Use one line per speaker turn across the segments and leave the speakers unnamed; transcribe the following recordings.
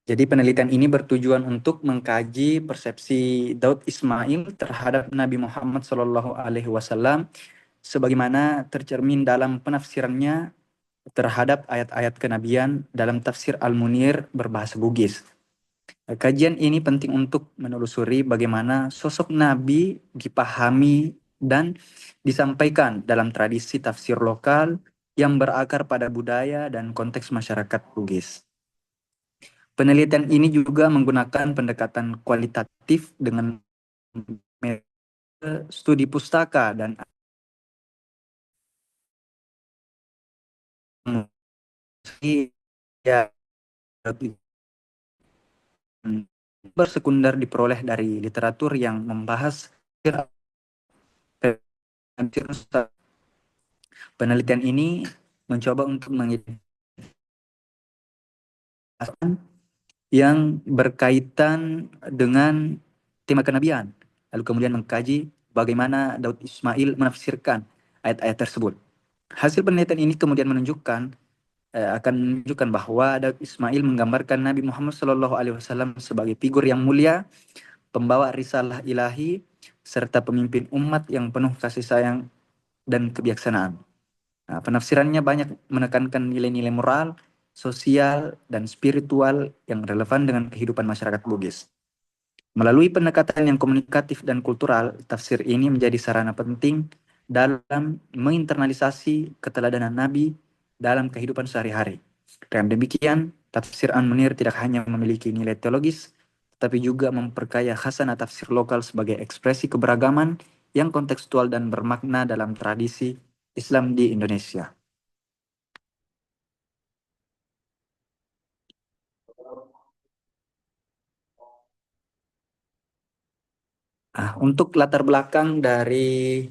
Jadi penelitian ini bertujuan untuk mengkaji persepsi Daud Ismail terhadap Nabi Muhammad SAW sebagaimana tercermin dalam penafsirannya terhadap ayat-ayat kenabian dalam tafsir Al-Munir berbahasa Bugis. Kajian ini penting untuk menelusuri bagaimana sosok Nabi dipahami dan disampaikan dalam tradisi tafsir lokal yang berakar pada budaya dan konteks masyarakat Bugis. Penelitian ini juga menggunakan pendekatan kualitatif dengan metode studi pustaka dan ya, bersekunder diperoleh dari literatur yang membahas penelitian ini mencoba untuk mengidentifikasi yang berkaitan dengan tema kenabian, lalu kemudian mengkaji bagaimana Daud Ismail menafsirkan ayat-ayat tersebut. Hasil penelitian ini kemudian akan menunjukkan bahwa Daud Ismail menggambarkan Nabi Muhammad SAW sebagai figur yang mulia, pembawa risalah ilahi, serta pemimpin umat yang penuh kasih sayang dan kebijaksanaan. Nah, penafsirannya banyak menekankan nilai-nilai moral, sosial, dan spiritual yang relevan dengan kehidupan masyarakat Bugis. Melalui pendekatan yang komunikatif dan kultural, tafsir ini menjadi sarana penting dalam menginternalisasi keteladanan Nabi dalam kehidupan sehari-hari. Dengan demikian, tafsir An-Munir tidak hanya memiliki nilai teologis, tetapi juga memperkaya khasanah tafsir lokal sebagai ekspresi keberagaman yang kontekstual dan bermakna dalam tradisi Islam di Indonesia. Untuk latar belakang dari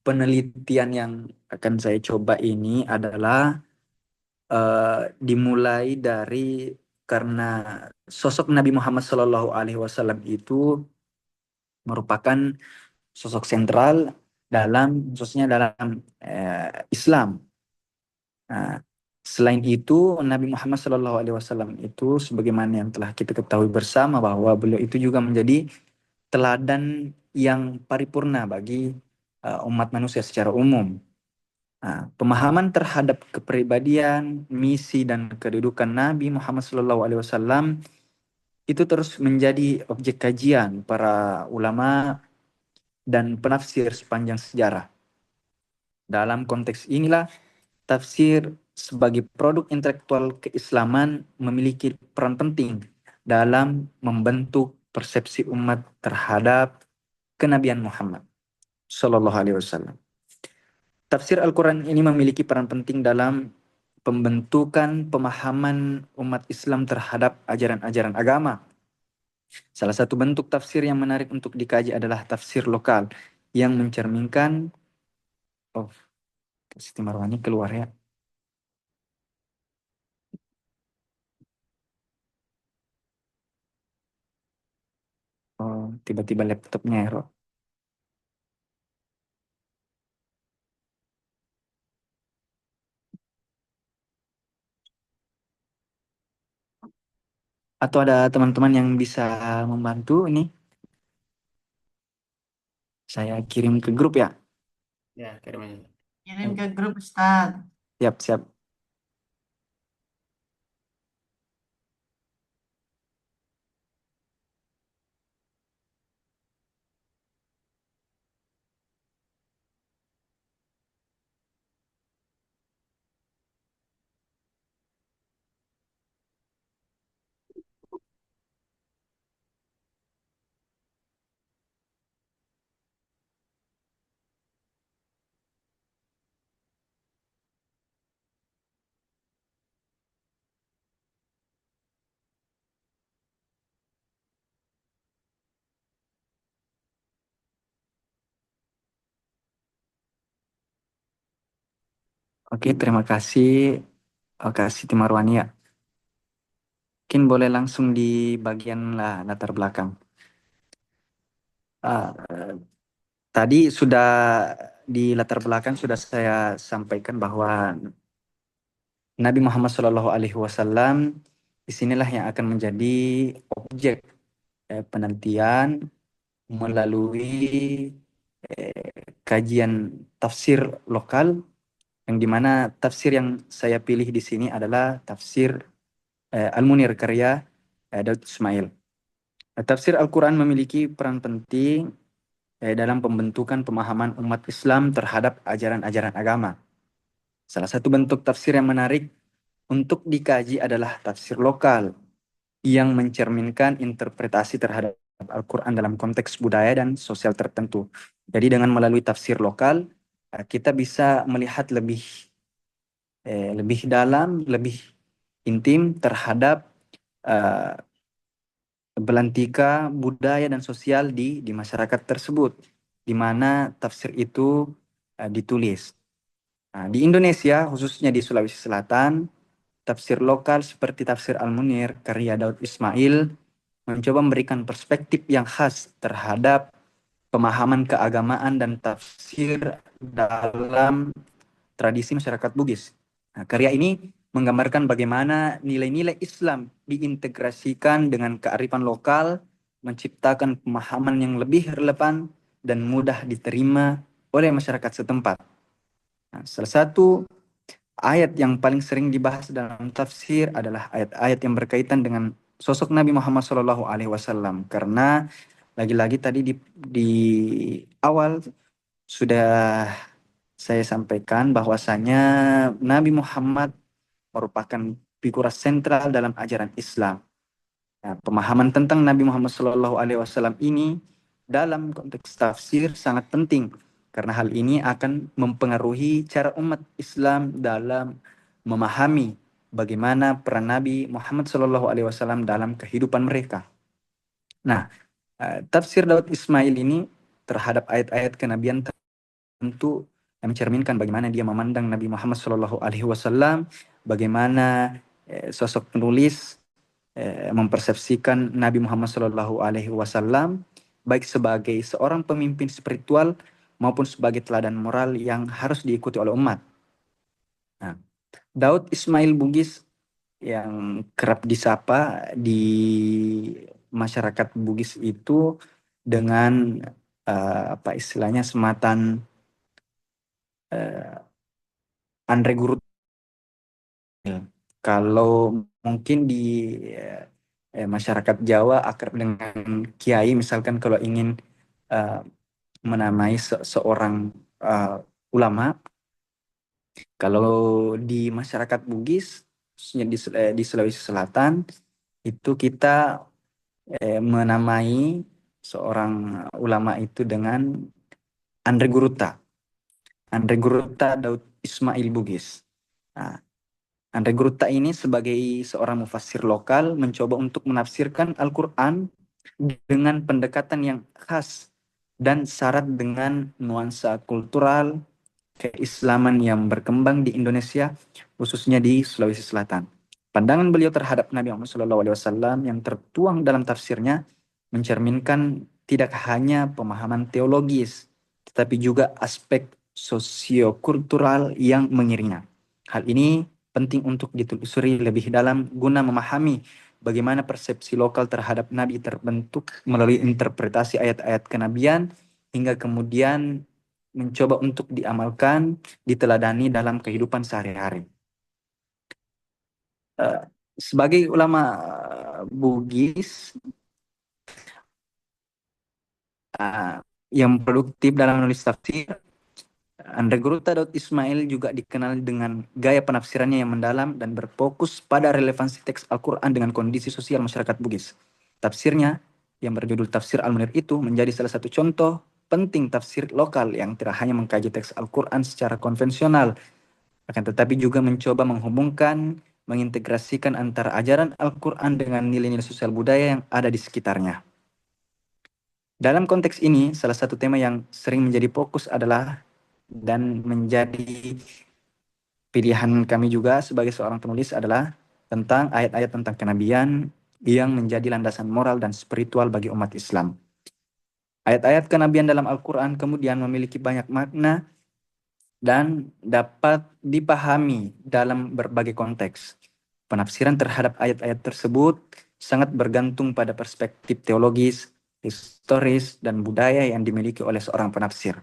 penelitian yang akan saya coba ini adalah dimulai dari karena sosok Nabi Muhammad SAW itu merupakan sosok sentral dalam khususnya dalam Islam. Nah, selain itu Nabi Muhammad SAW itu sebagaimana yang telah kita ketahui bersama bahwa beliau itu juga menjadi teladan yang paripurna bagi umat manusia secara umum. Nah, pemahaman terhadap kepribadian, misi, dan kedudukan Nabi Muhammad SAW itu terus menjadi objek kajian para ulama dan penafsir sepanjang sejarah. Dalam konteks inilah, tafsir sebagai produk intelektual keislaman memiliki peran penting dalam membentuk persepsi umat terhadap kenabian Muhammad Sallallahu Alaihi Wasallam. Tafsir Al-Quran ini memiliki peran penting dalam pembentukan pemahaman umat Islam terhadap ajaran-ajaran agama. Salah satu bentuk tafsir yang menarik untuk dikaji adalah tafsir lokal yang mencerminkan Siti Marwani keluar ya. Tiba-tiba laptopnya error. Atau ada teman-teman yang bisa membantu ini? Saya kirim ke grup ya.
Ya, kirim aja. Kirim ke grup Ustaz.
Siap, siap. Oke, terima kasih. Siti Marwani ya. Mungkin boleh langsung di bagian latar belakang. Ah, Tadi sudah di latar belakang sudah saya sampaikan bahwa Nabi Muhammad SAW disinilah yang akan menjadi objek penelitian melalui kajian tafsir lokal, yang dimana tafsir yang saya pilih di sini adalah tafsir Al-Munir karya Daud Ismail. Tafsir Al-Quran memiliki peran penting dalam pembentukan pemahaman umat Islam terhadap ajaran-ajaran agama. Salah satu bentuk tafsir yang menarik untuk dikaji adalah tafsir lokal yang mencerminkan interpretasi terhadap Al-Quran dalam konteks budaya dan sosial tertentu. Jadi dengan melalui tafsir lokal, kita bisa melihat lebih dalam, lebih intim terhadap uh, belantika budaya dan sosial di masyarakat tersebut, di mana tafsir itu ditulis. Nah, di Indonesia, khususnya di Sulawesi Selatan, tafsir lokal seperti tafsir Al-Munir karya Daud Ismail mencoba memberikan perspektif yang khas terhadap pemahaman keagamaan dan tafsir dalam tradisi masyarakat Bugis. Nah, karya ini menggambarkan bagaimana nilai-nilai Islam diintegrasikan dengan kearifan lokal, menciptakan pemahaman yang lebih relevan dan mudah diterima oleh masyarakat setempat. Nah, salah satu ayat yang paling sering dibahas dalam tafsir adalah ayat-ayat yang berkaitan dengan sosok Nabi Muhammad SAW, karena lagi-lagi tadi di awal sudah saya sampaikan bahwasanya Nabi Muhammad merupakan figur sentral dalam ajaran Islam. Nah, pemahaman tentang Nabi Muhammad SAW ini dalam konteks tafsir sangat penting, karena hal ini akan mempengaruhi cara umat Islam dalam memahami bagaimana peran Nabi Muhammad SAW dalam kehidupan mereka. Nah, tafsir Daud Ismail ini terhadap ayat-ayat kenabian tentu mencerminkan bagaimana dia memandang Nabi Muhammad SAW, bagaimana sosok penulis mempersepsikan Nabi Muhammad SAW baik sebagai seorang pemimpin spiritual maupun sebagai teladan moral yang harus diikuti oleh umat. Nah, Daud Ismail Bugis yang kerap disapa di masyarakat Bugis itu dengan apa istilahnya sematan Andre Guru. Kalau mungkin di masyarakat Jawa akrab dengan kiai, misalkan kalau ingin uh, menamai seorang ulama, kalau di masyarakat Bugis, khususnya di Sulawesi Selatan, itu kita menamai seorang ulama itu dengan Andre Guruta. Andre Guruta Daud Ismail Bugis. Nah, Andre Guruta ini sebagai seorang mufassir lokal mencoba untuk menafsirkan Al-Quran dengan pendekatan yang khas dan syarat dengan nuansa kultural keislaman yang berkembang di Indonesia, khususnya di Sulawesi Selatan. Pandangan beliau terhadap Nabi Muhammad SAW yang tertuang dalam tafsirnya mencerminkan tidak hanya pemahaman teologis, tetapi juga aspek sosiokultural yang mengiringnya. Hal ini penting untuk ditelusuri lebih dalam guna memahami bagaimana persepsi lokal terhadap Nabi terbentuk melalui interpretasi ayat-ayat kenabian hingga kemudian mencoba untuk diamalkan, diteladani dalam kehidupan sehari-hari. Sebagai ulama Bugis yang produktif dalam menulis tafsir, Andre Guruta Daud Ismail juga dikenal dengan gaya penafsirannya yang mendalam dan berfokus pada relevansi teks Al-Quran dengan kondisi sosial masyarakat Bugis. Tafsirnya yang berjudul Tafsir Al-Munir itu menjadi salah satu contoh penting tafsir lokal yang tidak hanya mengkaji teks Al-Quran secara konvensional, akan tetapi juga mencoba menghubungkan, mengintegrasikan antara ajaran Al-Quran dengan nilai-nilai sosial budaya yang ada di sekitarnya. Dalam konteks ini, salah satu tema yang sering menjadi fokus adalah dan menjadi pilihan kami juga sebagai seorang penulis adalah tentang ayat-ayat tentang kenabian yang menjadi landasan moral dan spiritual bagi umat Islam. Ayat-ayat kenabian dalam Al-Quran kemudian memiliki banyak makna dan dapat dipahami dalam berbagai konteks. Penafsiran terhadap ayat-ayat tersebut sangat bergantung pada perspektif teologis, historis, dan budaya yang dimiliki oleh seorang penafsir.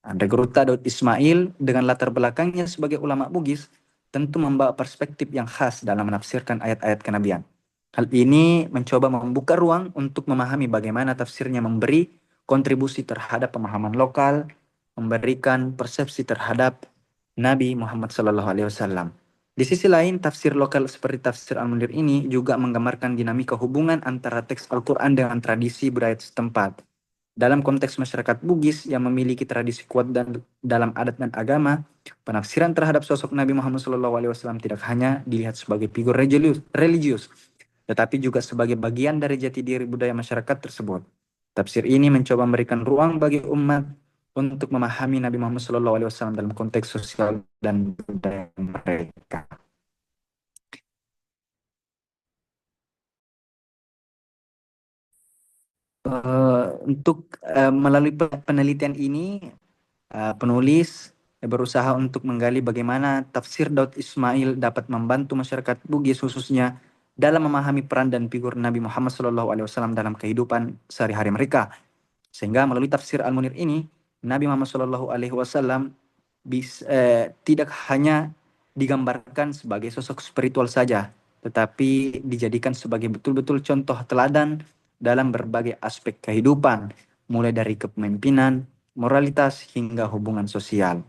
Andreguruta Daud Ismail dengan latar belakangnya sebagai ulama Bugis tentu membawa perspektif yang khas dalam menafsirkan ayat-ayat kenabian. Hal ini mencoba membuka ruang untuk memahami bagaimana tafsirnya memberi kontribusi terhadap pemahaman lokal, memberikan persepsi terhadap Nabi Muhammad SAW. Di sisi lain, tafsir lokal seperti tafsir Al-Munir ini juga menggambarkan dinamika hubungan antara teks Al-Quran dengan tradisi budaya setempat. Dalam konteks masyarakat Bugis yang memiliki tradisi kuat dan dalam adat dan agama, penafsiran terhadap sosok Nabi Muhammad SAW tidak hanya dilihat sebagai figur religius, tetapi juga sebagai bagian dari jati diri budaya masyarakat tersebut. Tafsir ini mencoba memberikan ruang bagi umat untuk memahami Nabi Muhammad SAW dalam konteks sosial dan budaya mereka. Untuk melalui penelitian ini, penulis berusaha untuk menggali bagaimana tafsir Daud Ismail dapat membantu masyarakat Bugis khususnya dalam memahami peran dan figur Nabi Muhammad SAW dalam kehidupan sehari-hari mereka. Sehingga melalui tafsir Al-Munir ini, Nabi Muhammad SAW tidak hanya digambarkan sebagai sosok spiritual saja, tetapi dijadikan sebagai betul-betul contoh teladan dalam berbagai aspek kehidupan, mulai dari kepemimpinan, moralitas, hingga hubungan sosial.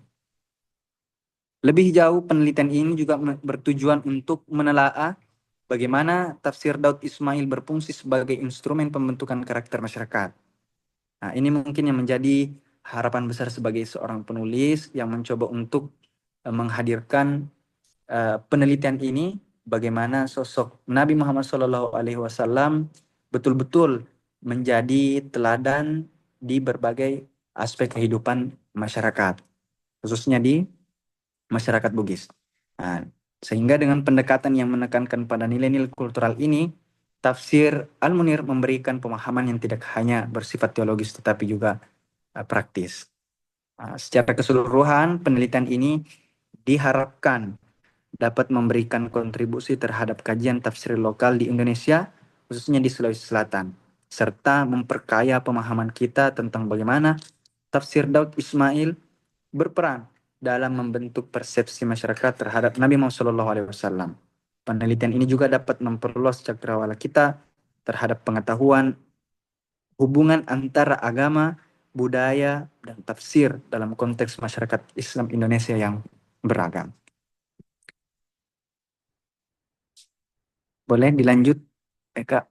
Lebih jauh, penelitian ini juga bertujuan untuk menelaah bagaimana tafsir Daud Ismail berfungsi sebagai instrumen pembentukan karakter masyarakat. Nah, ini mungkin yang menjadi harapan besar sebagai seorang penulis yang mencoba untuk menghadirkan penelitian ini, bagaimana sosok Nabi Muhammad SAW betul-betul menjadi teladan di berbagai aspek kehidupan masyarakat, khususnya di masyarakat Bugis. Nah, sehingga dengan pendekatan yang menekankan pada nilai-nilai kultural ini, tafsir Al-Munir memberikan pemahaman yang tidak hanya bersifat teologis tetapi juga praktis. Secara keseluruhan, penelitian ini diharapkan dapat memberikan kontribusi terhadap kajian tafsir lokal di Indonesia, khususnya di Sulawesi Selatan, serta memperkaya pemahaman kita tentang bagaimana tafsir Daud Ismail berperan dalam membentuk persepsi masyarakat terhadap Nabi Muhammad SAW. Penelitian ini juga dapat memperluas cakrawala kita terhadap pengetahuan hubungan antara agama, budaya, dan tafsir dalam konteks masyarakat Islam Indonesia yang beragam. Boleh dilanjut, Kak?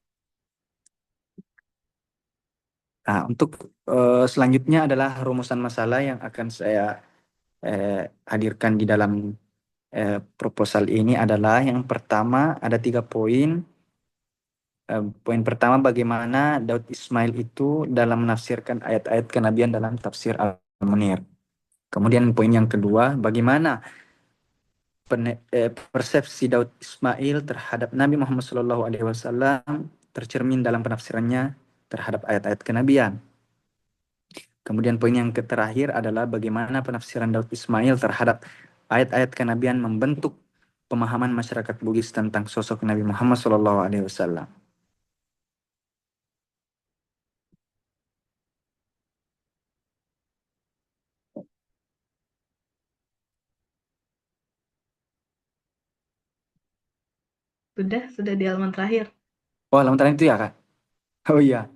Nah, untuk selanjutnya adalah rumusan masalah yang akan saya hadirkan di dalam proposal ini adalah yang pertama ada 3 poin. Poin pertama, bagaimana Daud Ismail itu dalam menafsirkan ayat-ayat kenabian dalam tafsir Al-Munir. Kemudian poin yang kedua, bagaimana persepsi Daud Ismail terhadap Nabi Muhammad SAW tercermin dalam penafsirannya terhadap ayat-ayat kenabian. Kemudian poin yang terakhir adalah bagaimana penafsiran Daud Ismail terhadap ayat-ayat kenabian membentuk pemahaman masyarakat Bugis tentang sosok Nabi Muhammad SAW.
Sudah di halaman terakhir.
Oh, halaman terakhir itu ya, Kak? Oh iya,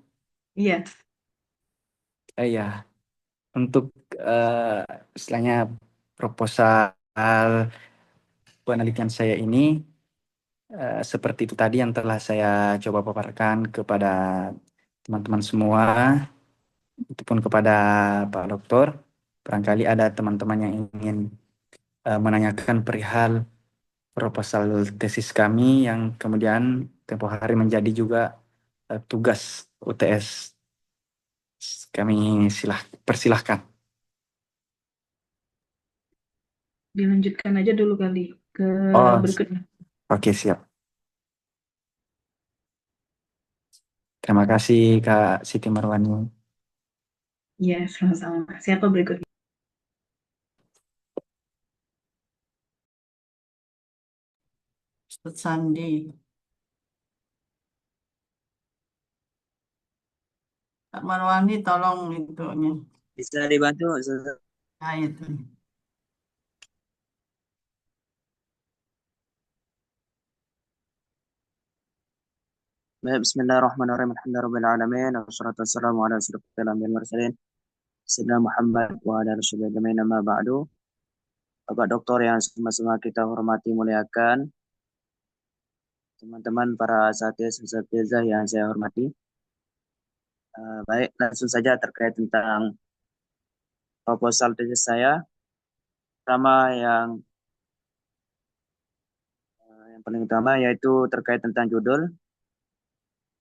Iya,
iya. Untuk istilahnya proposal penelitian saya ini seperti itu tadi yang telah saya coba paparkan kepada teman-teman semua, itu pun kepada Pak Doktor. Barangkali ada teman-teman yang ingin menanyakan perihal proposal tesis kami yang kemudian tempo hari menjadi juga tugas UTS. Kami persilahkan.
dilanjutkan aja dulu kali ke
Oh,
berikutnya.
oke, siap. Terima kasih Kak Siti Marwani.
Iya, sama-sama. Siapa berikutnya? Ustaz Sandi. Kak Marwani tolong itunya.
Bisa dibantu, Ustaz?
Nah, itu.
Baik, Bismillahirrahmanirrahim. Alhamdulillahirrahmanirrahim. Wassalatu wassalamu ala asyrafil anbiya'i wal mursalin. Sayyidina Muhammad wa ala alihi ajma'in, amma ba'du. Bapak Doktor yang sama-sama kita hormati muliakan, teman-teman para asatidzah yang saya hormati. Baik, langsung saja terkait tentang proposal tesis saya. Pertama yang paling utama yaitu terkait tentang judul,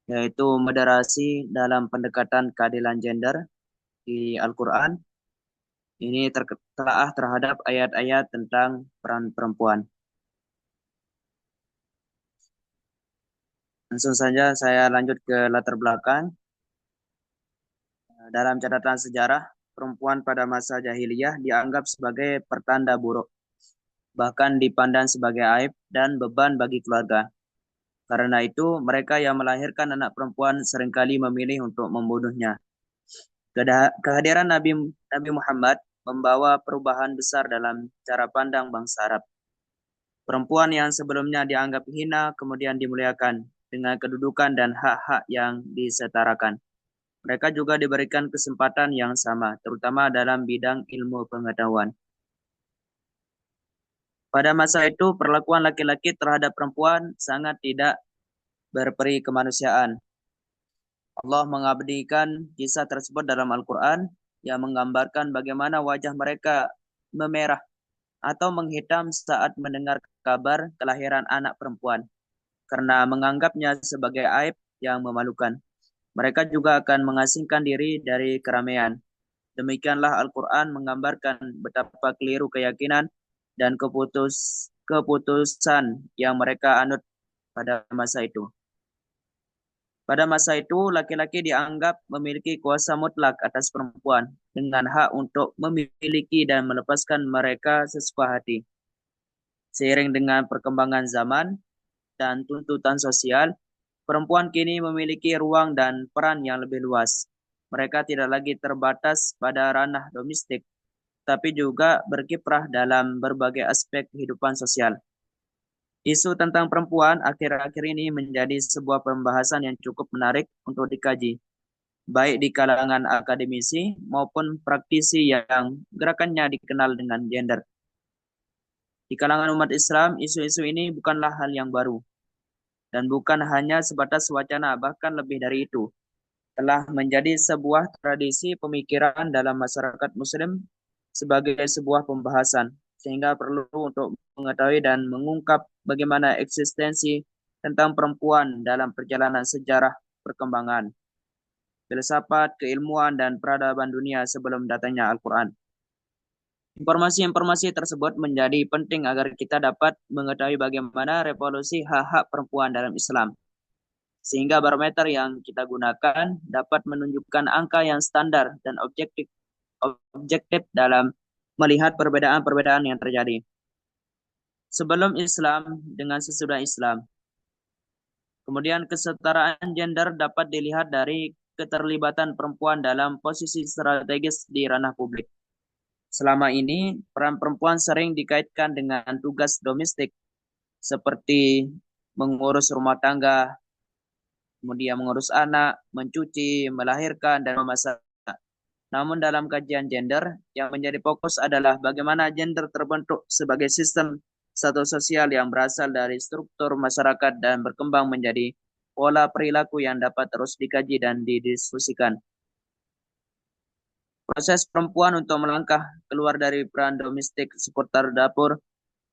yaitu moderasi dalam pendekatan keadilan gender di Al-Quran. Ini telah terhadap ayat-ayat tentang peran perempuan. Langsung saja saya lanjut ke latar belakang. Dalam catatan sejarah, perempuan pada masa jahiliyah dianggap sebagai pertanda buruk, bahkan dipandang sebagai aib dan beban bagi keluarga. Karena itu, mereka yang melahirkan anak perempuan seringkali memilih untuk membunuhnya. Kehadiran Nabi Muhammad membawa perubahan besar dalam cara pandang bangsa Arab. Perempuan yang sebelumnya dianggap hina kemudian dimuliakan dengan kedudukan dan hak-hak yang disetarakan. Mereka juga diberikan kesempatan yang sama, terutama dalam bidang ilmu pengetahuan. Pada masa itu, perlakuan laki-laki terhadap perempuan sangat tidak berperi kemanusiaan. Allah mengabadikan kisah tersebut dalam Al-Quran yang menggambarkan bagaimana wajah mereka memerah atau menghitam saat mendengar kabar kelahiran anak perempuan, karena menganggapnya sebagai aib yang memalukan. Mereka juga akan mengasingkan diri dari keramaian. Demikianlah Al-Quran menggambarkan betapa keliru keyakinan dan keputusan yang mereka anut pada masa itu. Pada masa itu, laki-laki dianggap memiliki kuasa mutlak atas perempuan dengan hak untuk memiliki dan melepaskan mereka sesuka hati. Seiring dengan perkembangan zaman dan tuntutan sosial, perempuan kini memiliki ruang dan peran yang lebih luas. Mereka tidak lagi terbatas pada ranah domestik, tapi juga berkiprah dalam berbagai aspek kehidupan sosial. Isu tentang perempuan akhir-akhir ini menjadi sebuah pembahasan yang cukup menarik untuk dikaji, baik di kalangan akademisi maupun praktisi yang gerakannya dikenal dengan gender. Di kalangan umat Islam, isu-isu ini bukanlah hal yang baru, dan bukan hanya sebatas wacana, bahkan lebih dari itu. Telah menjadi sebuah tradisi pemikiran dalam masyarakat Muslim sebagai sebuah pembahasan, sehingga perlu untuk mengetahui dan mengungkap bagaimana eksistensi tentang perempuan dalam perjalanan sejarah perkembangan, filsafat, keilmuan, dan peradaban dunia sebelum datangnya Al-Quran. Informasi-informasi tersebut menjadi penting agar kita dapat mengetahui bagaimana revolusi hak-hak perempuan dalam Islam, sehingga barometer yang kita gunakan dapat menunjukkan angka yang standar dan objektif dalam melihat perbedaan-perbedaan yang terjadi. Sebelum Islam dengan sesudah Islam. Kemudian kesetaraan gender dapat dilihat dari keterlibatan perempuan dalam posisi strategis di ranah publik. Selama ini, peran perempuan sering dikaitkan dengan tugas domestik seperti mengurus rumah tangga, kemudian mengurus anak, mencuci, melahirkan, dan memasak. Namun dalam kajian gender, yang menjadi fokus adalah bagaimana gender terbentuk sebagai sistem status sosial yang berasal dari struktur masyarakat dan berkembang menjadi pola perilaku yang dapat terus dikaji dan didiskusikan. Proses perempuan untuk melangkah keluar dari peran domestik seputar dapur,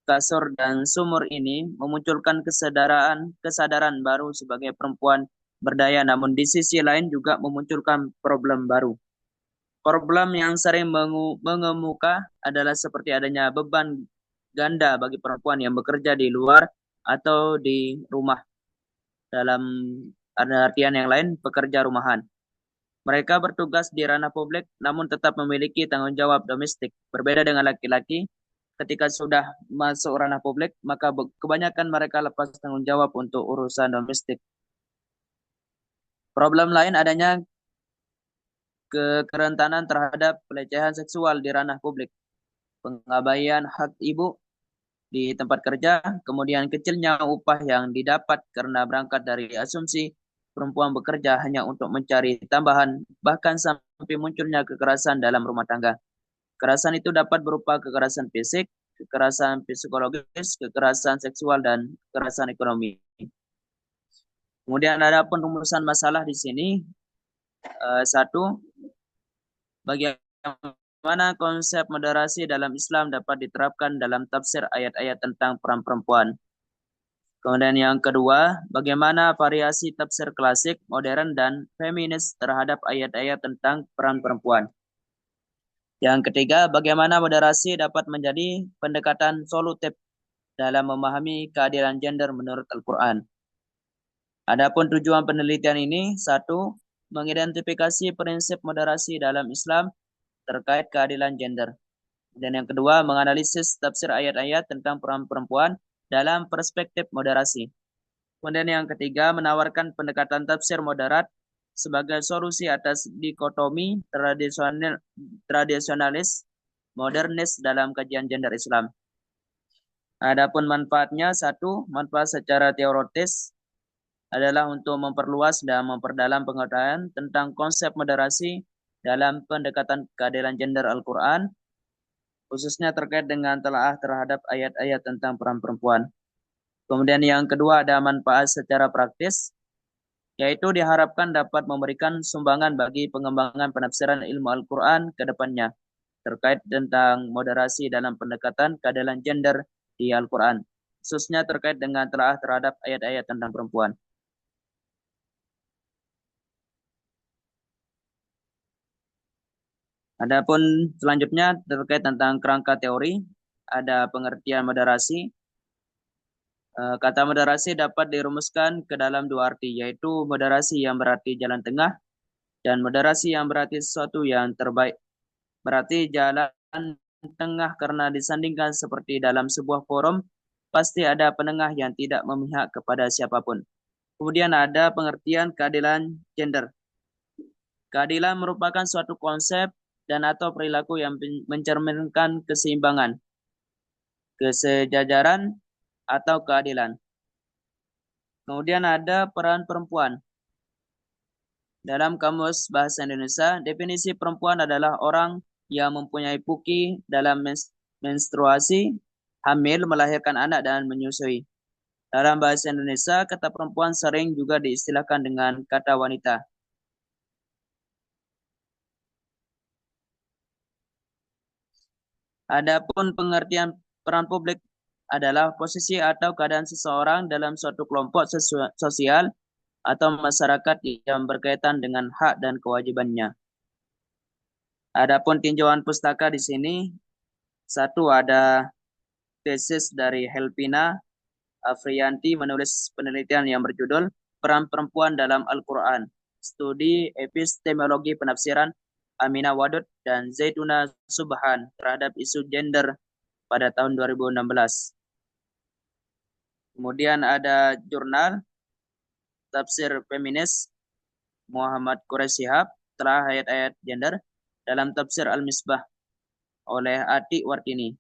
kasur, dan sumur ini memunculkan kesadaran baru sebagai perempuan berdaya, namun di sisi lain juga memunculkan problem baru. Problem yang sering mengemuka adalah seperti adanya beban ganda bagi perempuan yang bekerja di luar atau di rumah. Dalam artian yang lain, pekerja rumahan. Mereka bertugas di ranah publik namun tetap memiliki tanggung jawab domestik. Berbeda dengan laki-laki, ketika sudah masuk ranah publik, maka kebanyakan mereka lepas tanggung jawab untuk urusan domestik. Problem lain adanya kerentanan terhadap pelecehan seksual di ranah publik, pengabaian hak ibu di tempat kerja, kemudian kecilnya upah yang didapat karena berangkat dari asumsi perempuan bekerja hanya untuk mencari tambahan, bahkan sampai munculnya kekerasan dalam rumah tangga. Kekerasan itu dapat berupa kekerasan fisik, kekerasan psikologis, kekerasan seksual, dan kekerasan ekonomi. Kemudian ada penrumusan masalah di sini. Satu, bagaimana konsep moderasi dalam Islam dapat diterapkan dalam tafsir ayat-ayat tentang peran perempuan. Kemudian yang kedua, bagaimana variasi tafsir klasik, modern, dan feminis terhadap ayat-ayat tentang peran perempuan. Yang ketiga, bagaimana moderasi dapat menjadi pendekatan solutif dalam memahami keadilan gender menurut Al-Quran. Adapun tujuan penelitian ini, satu, mengidentifikasi prinsip moderasi dalam Islam terkait keadilan gender. Dan yang kedua, menganalisis tafsir ayat-ayat tentang peran perempuan dalam perspektif moderasi. Kemudian yang ketiga, menawarkan pendekatan tafsir moderat sebagai solusi atas dikotomi tradisionalis modernis dalam kajian gender Islam. Adapun manfaatnya, satu, manfaat secara teoritis adalah untuk memperluas dan memperdalam pengetahuan tentang konsep moderasi dalam pendekatan keadilan gender Al-Quran, khususnya terkait dengan telaah terhadap ayat-ayat tentang peran perempuan. Kemudian yang kedua ada manfaat secara praktis, yaitu diharapkan dapat memberikan sumbangan bagi pengembangan penafsiran ilmu Al-Quran ke depannya, terkait tentang moderasi dalam pendekatan keadilan gender di Al-Quran, khususnya terkait dengan telaah terhadap ayat-ayat tentang perempuan. Adapun selanjutnya terkait tentang kerangka teori, ada pengertian moderasi. Kata moderasi dapat dirumuskan ke dalam dua arti, yaitu moderasi yang berarti jalan tengah dan moderasi yang berarti sesuatu yang terbaik. Berarti jalan tengah karena disandingkan seperti dalam sebuah forum, pasti ada penengah yang tidak memihak kepada siapapun. Kemudian ada pengertian keadilan gender. Keadilan merupakan suatu konsep dan atau perilaku yang mencerminkan keseimbangan, kesejajaran, atau keadilan. Kemudian ada peran perempuan. Dalam Kamus Bahasa Indonesia, definisi perempuan adalah orang yang mempunyai puki dalam menstruasi, hamil, melahirkan anak, dan menyusui. Dalam bahasa Indonesia, kata perempuan sering juga diistilahkan dengan kata wanita. Adapun pengertian peran publik adalah posisi atau keadaan seseorang dalam suatu kelompok sosial atau masyarakat yang berkaitan dengan hak dan kewajibannya. Adapun tinjauan pustaka di sini, satu ada tesis dari Helpina Afriyanti menulis penelitian yang berjudul Peran Perempuan dalam Al-Quran, Studi Epistemologi Penafsiran Aminah Wadud dan Zaituna Subhan terhadap isu gender pada tahun 2016. Kemudian ada jurnal Tafsir Feminis Muhammad Quraish Shihab telah ayat-ayat gender dalam Tafsir Al-Misbah oleh Ati Wartini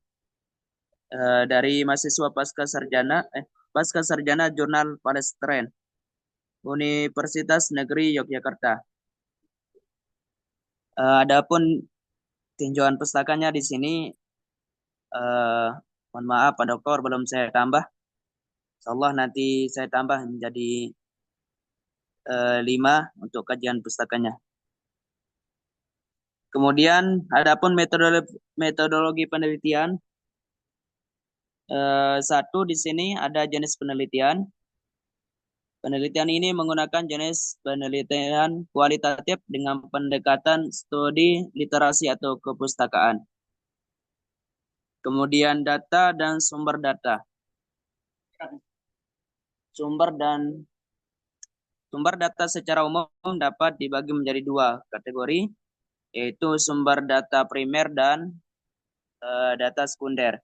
dari mahasiswa pasca sarjana Jurnal Palestine Universitas Negeri Yogyakarta. Adapun tinjauan pustakanya di sini, mohon maaf Pak Dokter belum saya tambah. Insyaallah nanti saya tambah menjadi 5 untuk kajian pustakanya. Kemudian adapun metodologi penelitian, satu di sini ada jenis penelitian. Penelitian ini menggunakan jenis penelitian kualitatif dengan pendekatan studi literasi atau kepustakaan. Kemudian data dan sumber data. Sumber data secara umum dapat dibagi menjadi 2 kategori, yaitu sumber data primer dan data sekunder.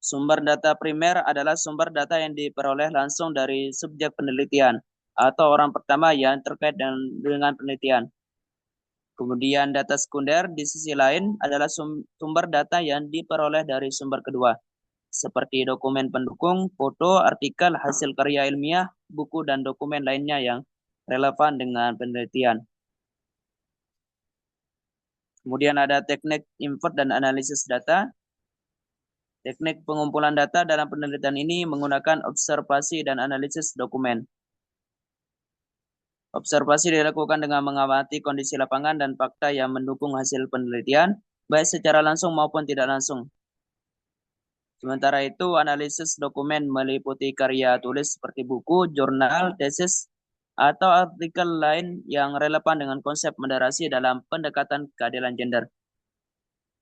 Sumber data primer adalah sumber data yang diperoleh langsung dari subjek penelitian atau orang pertama yang terkait dengan penelitian. Kemudian data sekunder di sisi lain adalah sumber data yang diperoleh dari sumber kedua, seperti dokumen pendukung, foto, artikel, hasil karya ilmiah, buku, dan dokumen lainnya yang relevan dengan penelitian. Kemudian ada teknik input dan analisis data. Teknik pengumpulan data dalam penelitian ini menggunakan observasi dan analisis dokumen. Observasi dilakukan dengan mengamati kondisi lapangan dan fakta yang mendukung hasil penelitian, baik secara langsung maupun tidak langsung. Sementara itu, analisis dokumen meliputi karya tulis seperti buku, jurnal, tesis, atau artikel lain yang relevan dengan konsep moderasi dalam pendekatan keadilan gender.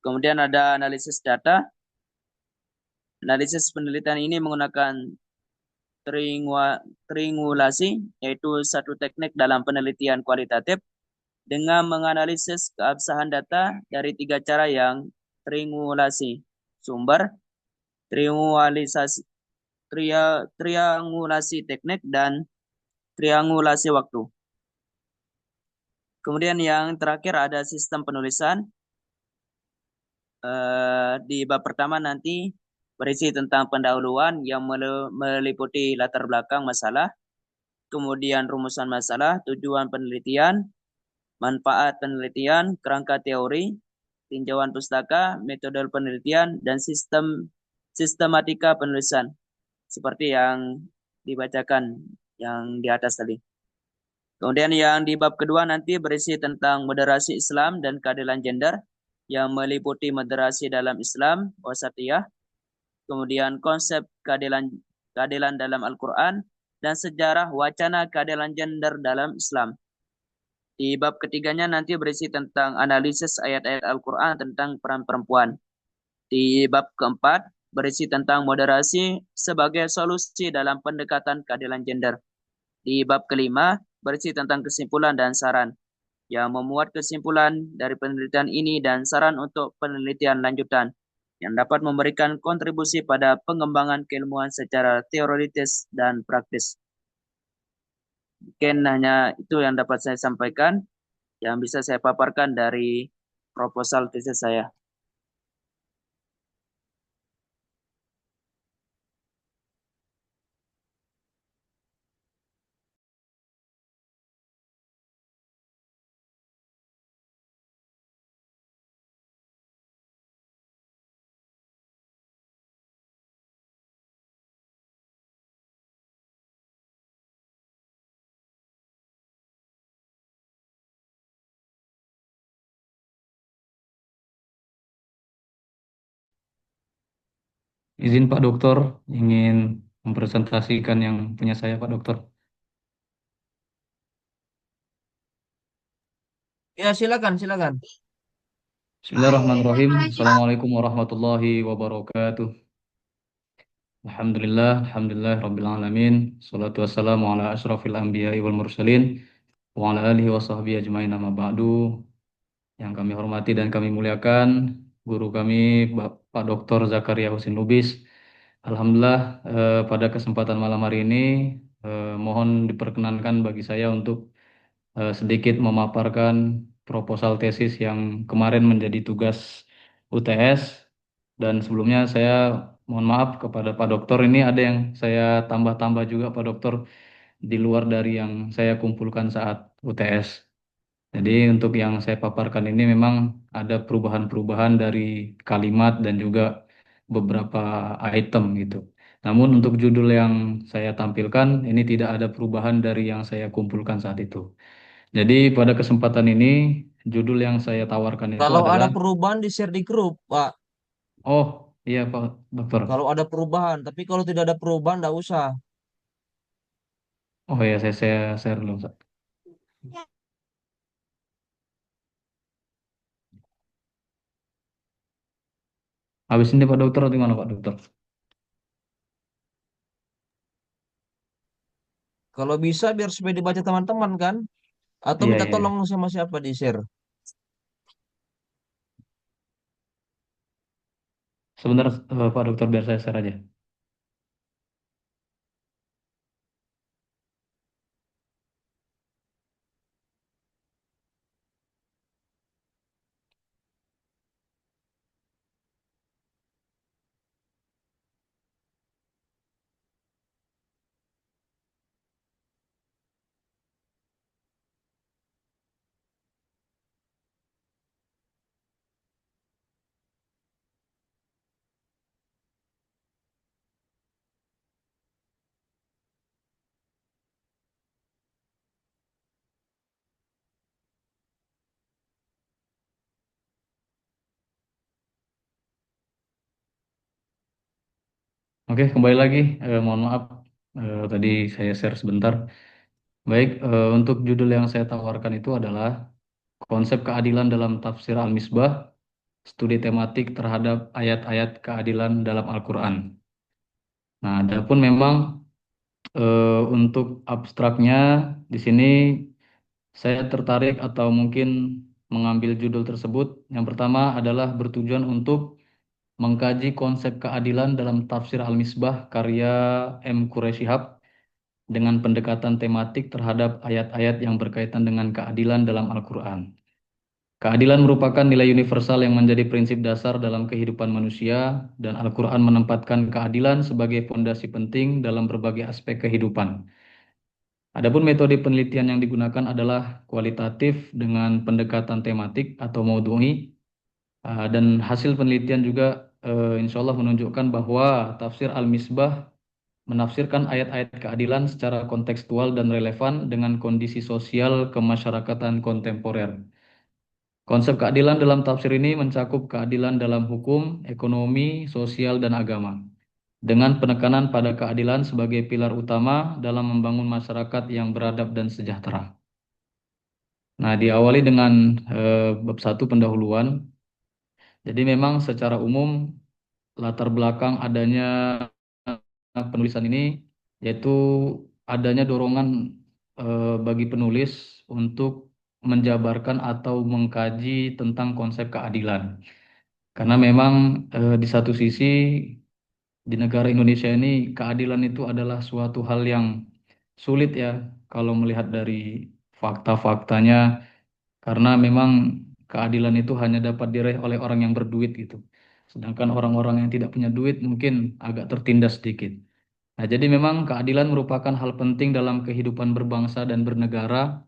Kemudian ada analisis data. Analisis penelitian ini menggunakan triangulasi, yaitu satu teknik dalam penelitian kualitatif dengan menganalisis keabsahan data dari 3 cara yang triangulasi: sumber, triangulasi teknik, dan triangulasi waktu. Kemudian yang terakhir ada sistem penulisan. Di bab pertama nanti berisi tentang pendahuluan yang meliputi latar belakang masalah, kemudian rumusan masalah, tujuan penelitian, manfaat penelitian, kerangka teori, tinjauan pustaka, metode penelitian, dan sistematika penulisan, seperti yang dibacakan yang di atas tadi. Kemudian yang di bab kedua nanti berisi tentang moderasi Islam dan keadilan gender, yang meliputi moderasi dalam Islam, wasatiyah, kemudian konsep keadilan dalam Al-Quran, dan sejarah wacana keadilan gender dalam Islam. Di bab ketiganya nanti berisi tentang analisis ayat-ayat Al-Quran tentang peran perempuan. Di bab keempat berisi tentang moderasi sebagai solusi dalam pendekatan keadilan gender. Di bab kelima berisi tentang kesimpulan dan saran, yang memuat kesimpulan dari penelitian ini dan saran untuk penelitian lanjutan yang dapat memberikan kontribusi pada pengembangan keilmuan secara teoritis dan praktis. Mungkin hanya itu yang dapat saya sampaikan, yang bisa saya paparkan dari proposal tesis saya.
Izin Pak Dokter, ingin mempresentasikan yang punya saya Pak Dokter.
Ya, silakan, silakan.
Bismillahirrahmanirrahim. Assalamualaikum warahmatullahi wabarakatuh. Alhamdulillah, Rabbil Alamin. Salatu wassalamu ala ashrafil anbiya'i wal mursalin. Wa ala alihi wa sahbihi ajmain amma ba'du. Yang kami hormati dan kami muliakan, guru kami Pak Dr. Zakaria Husin Lubis. Alhamdulillah, pada kesempatan malam hari ini, mohon diperkenankan bagi saya untuk sedikit memaparkan proposal tesis yang kemarin menjadi tugas UTS. Dan sebelumnya saya mohon maaf kepada Pak Dokter, ini ada yang saya tambah-tambah juga Pak Dokter di luar dari yang saya kumpulkan saat UTS. Jadi untuk yang saya paparkan ini memang ada perubahan-perubahan dari kalimat dan juga beberapa item gitu. Namun untuk judul yang saya tampilkan ini tidak ada perubahan dari yang saya kumpulkan saat itu. Jadi pada kesempatan ini judul yang saya tawarkan itu
Kalau
adalah
ada perubahan di-share di grup, Pak.
oh iya Pak Dokter.
Kalau ada perubahan, tapi kalau tidak ada perubahan, enggak usah.
Oh ya saya share dulu. Pak. Habis ini Pak Dokter di mana Pak Dokter?
Kalau bisa biar supaya dibaca teman-teman kan? Atau
Iya
minta
iya.
tolong sama siapa di-share?
Sebentar, Pak Dokter, biar saya share aja. Oke, kembali lagi. Mohon maaf, tadi saya share sebentar. Baik, untuk judul yang saya tawarkan itu adalah konsep keadilan dalam tafsir Al-Misbah, studi tematik terhadap ayat-ayat keadilan dalam Al-Quran. Nah, adapun memang untuk abstraknya di sini saya tertarik atau mungkin mengambil judul tersebut. Yang pertama adalah bertujuan untuk mengkaji konsep keadilan dalam tafsir Al-Misbah karya M. Quraisyihab dengan pendekatan tematik terhadap ayat-ayat yang berkaitan dengan keadilan dalam Al-Quran. Keadilan merupakan nilai universal yang menjadi prinsip dasar dalam kehidupan manusia, dan Al-Quran menempatkan keadilan sebagai fondasi penting dalam berbagai aspek kehidupan. Adapun metode penelitian yang digunakan adalah kualitatif dengan pendekatan tematik atau maudhu'i, dan hasil penelitian juga insya Allah menunjukkan bahwa tafsir Al-Misbah menafsirkan ayat-ayat keadilan secara kontekstual dan relevan dengan kondisi sosial kemasyarakatan kontemporer. Konsep keadilan dalam tafsir ini mencakup keadilan dalam hukum, ekonomi, sosial, dan agama, dengan penekanan pada keadilan sebagai pilar utama dalam membangun masyarakat yang beradab dan sejahtera. Nah, diawali dengan bab 1 pendahuluan. Jadi memang secara umum latar belakang adanya penulisan ini yaitu adanya dorongan bagi penulis untuk menjabarkan atau mengkaji tentang konsep keadilan. Karena memang di satu sisi di negara Indonesia ini keadilan itu adalah suatu hal yang sulit ya kalau melihat dari fakta-faktanya, karena memang keadilan itu hanya dapat diraih oleh orang yang berduit gitu. Sedangkan orang-orang yang tidak punya duit mungkin agak tertindas sedikit. Nah, jadi memang keadilan merupakan hal penting dalam kehidupan berbangsa dan bernegara.